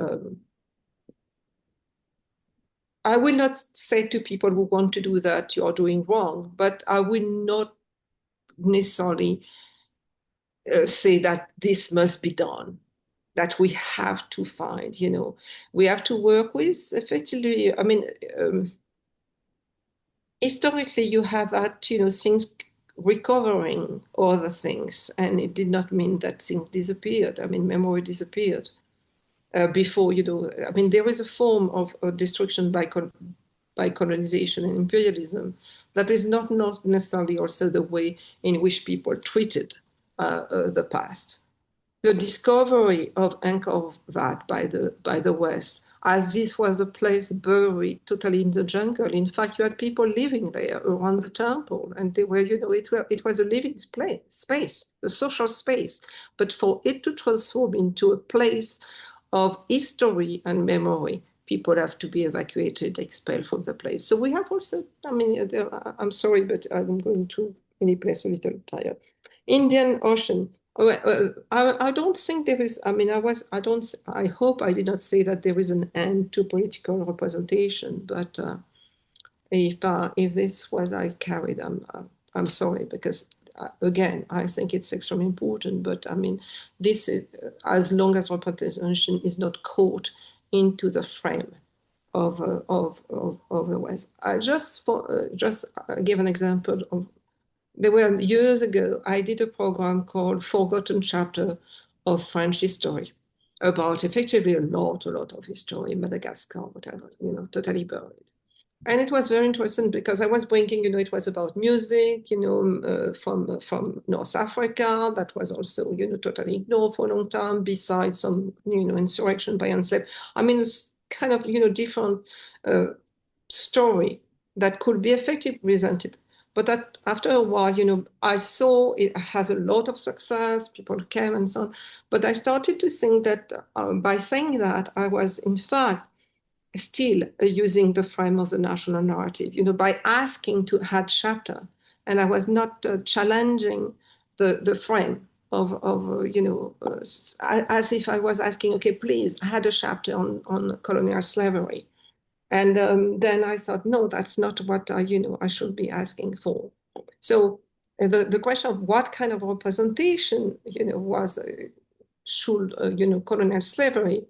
I will not say to people who want to do that, you're doing wrong, but I will not necessarily say that this must be done, that we have to find, we have to work with effectively, I mean, historically you have had, things recovering other things, and it did not mean that things disappeared. I mean, memory disappeared. Before, I mean, there is a form of destruction by colonization and imperialism that is not necessarily also the way in which people treated the past. The discovery of Angkor Wat by the West, as this was a place buried totally in the jungle. In fact, you had people living there around the temple, and they were, it was a living space, a social space. But for it to transform into a place of history and memory, people have to be evacuated, expelled from the place. So we have also, I mean, I'm sorry, but I'm going to any place a little tired. Indian Ocean. I don't think there is, I mean, I hope I did not say that there is an end to political representation, but if this was I carried, I'm sorry, because again, I think it's extremely important, but I mean, this is, as long as representation is not caught into the frame of the West. I just give an example of, there were years ago, I did a program called Forgotten Chapter of French History, about effectively a lot of history in Madagascar, whatever, totally buried. And it was very interesting because I was bringing, it was about music, from North Africa, that was also, totally ignored for a long time, besides some, insurrection by ANSEP. I mean, it's kind of, different story that could be effectively presented. But that after a while, I saw it has a lot of success, people came and so on. But I started to think that by saying that, I was in fact still using the frame of the national narrative, by asking to add chapter. And I was not challenging the frame of as if I was asking, okay, please add a chapter on colonial slavery. And then I thought, no, that's not what I should be asking for. So the question of what kind of representation, was should colonial slavery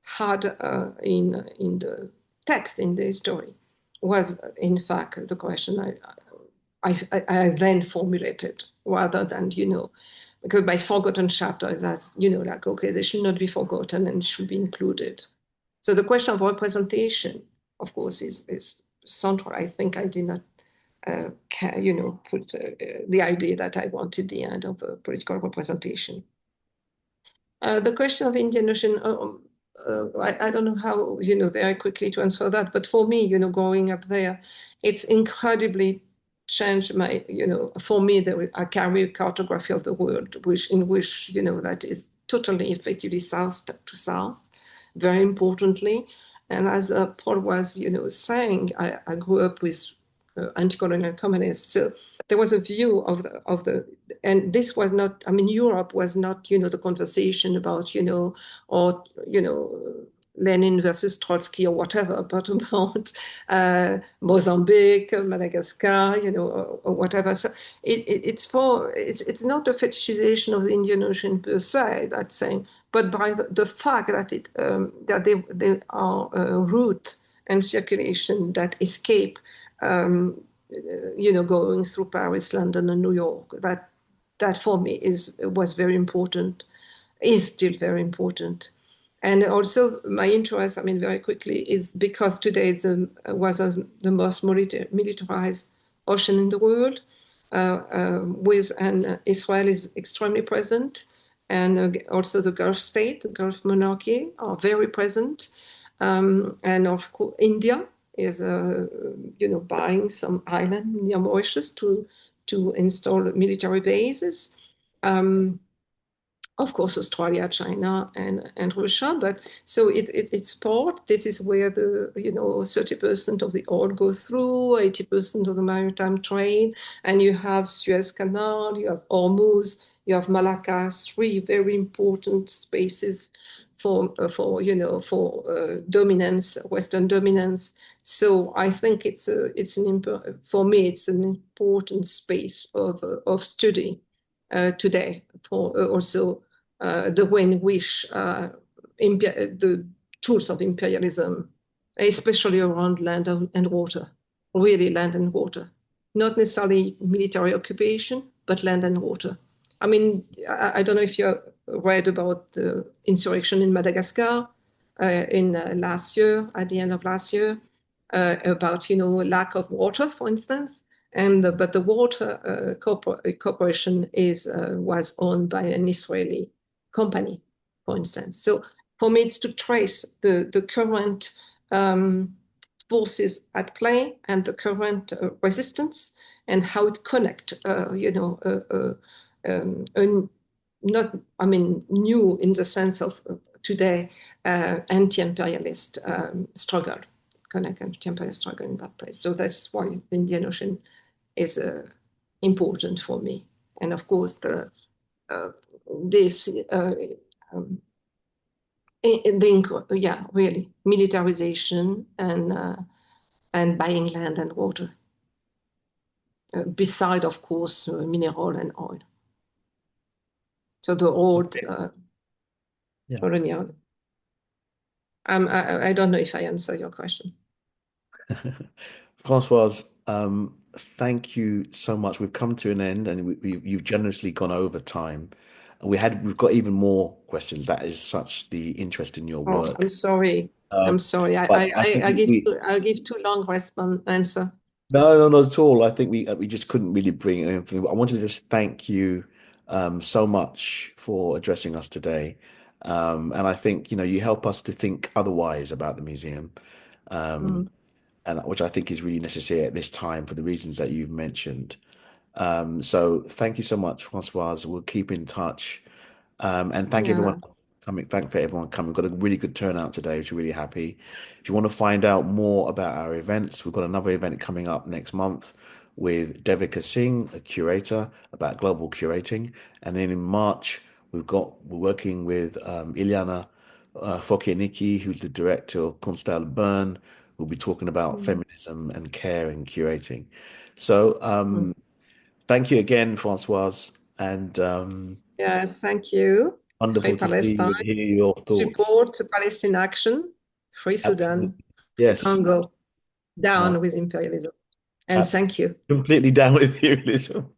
had in the text, in the story, was in fact the question I then formulated, rather than because by forgotten chapters, as like, okay, they should not be forgotten and should be included. So the question of representation, of course, is central. I think I did not, put the idea that I wanted the end of political representation. The question of Indian Ocean, I don't know how, very quickly to answer that, but for me, growing up there, it's incredibly changed my, for me, I carry a cartography of the world, in which, that is totally effectively south to south, very importantly. And as Paul was, saying, I grew up with anti-colonial communists. So there was a view of the, and this was not, I mean, Europe was not, the conversation about, or, Lenin versus Trotsky or whatever, but about Mozambique, Madagascar, or whatever. So it's not a fetishization of the Indian Ocean per se, that's saying, but by the fact that they are a route and circulation that escape, going through Paris, London, and New York. That for me was very important, is still very important. And also my interest, I mean, very quickly, is because today the most militarized ocean in the world, and Israel is extremely present, and also the Gulf state, the Gulf monarchy are very present, and of course India is, buying some island near Mauritius to install military bases. Of course, Australia, China, and Russia. But so it's port. This is where the 30% of the oil goes through, 80% of the maritime trade, and you have Suez Canal, you have Hormuz, you have Malacca, three very important spaces for dominance, Western dominance. So I think for me it's an important space of study today for also the way in which the tools of imperialism, especially around land and water, really land and water, not necessarily military occupation, but land and water. I mean, I don't know if you read about the insurrection in Madagascar in last year, at the end of last year, about lack of water, for instance. But the water corporation was owned by an Israeli company, for instance. So for me, it's to trace the current forces at play and the current resistance and how it connect, not, I mean, new in the sense of today, anti-imperialist struggle, connect anti-imperialist struggle in that place. So that's why the Indian Ocean is important for me. And of course, really militarization and buying land and water, beside, of course, mineral and oil. So the old colonial. I don't know if I answer your question.
Françoise, thank you so much. We've come to an end, and you've generously gone over time. We've got even more questions. That is such the interest in your work.
I'm sorry. I'm sorry. I give too long answer.
No, not at all. I think we just couldn't really bring anything. I wanted to just thank you so much for addressing us today. And I think you help us to think otherwise about the museum. And which I think is really necessary at this time for the reasons that you've mentioned. So thank you so much, Françoise. We'll keep in touch. And thank everyone coming. Thank for everyone coming. We've got a really good turnout today, which we're really happy. If you want to find out more about our events, we've got another event coming up next month with Devika Singh, a curator, about global curating. And then in March, we're working with Ilyana Fokianiki, who's the director of Constal Bern. We'll be talking about feminism and care and curating. So thank you again, Françoise, and
thank you.
wonderful to see you and hear your thoughts.
Support Palestine Action, Free Sudan,
yes,
Congo, down with imperialism. And thank you.
Completely down with imperialism.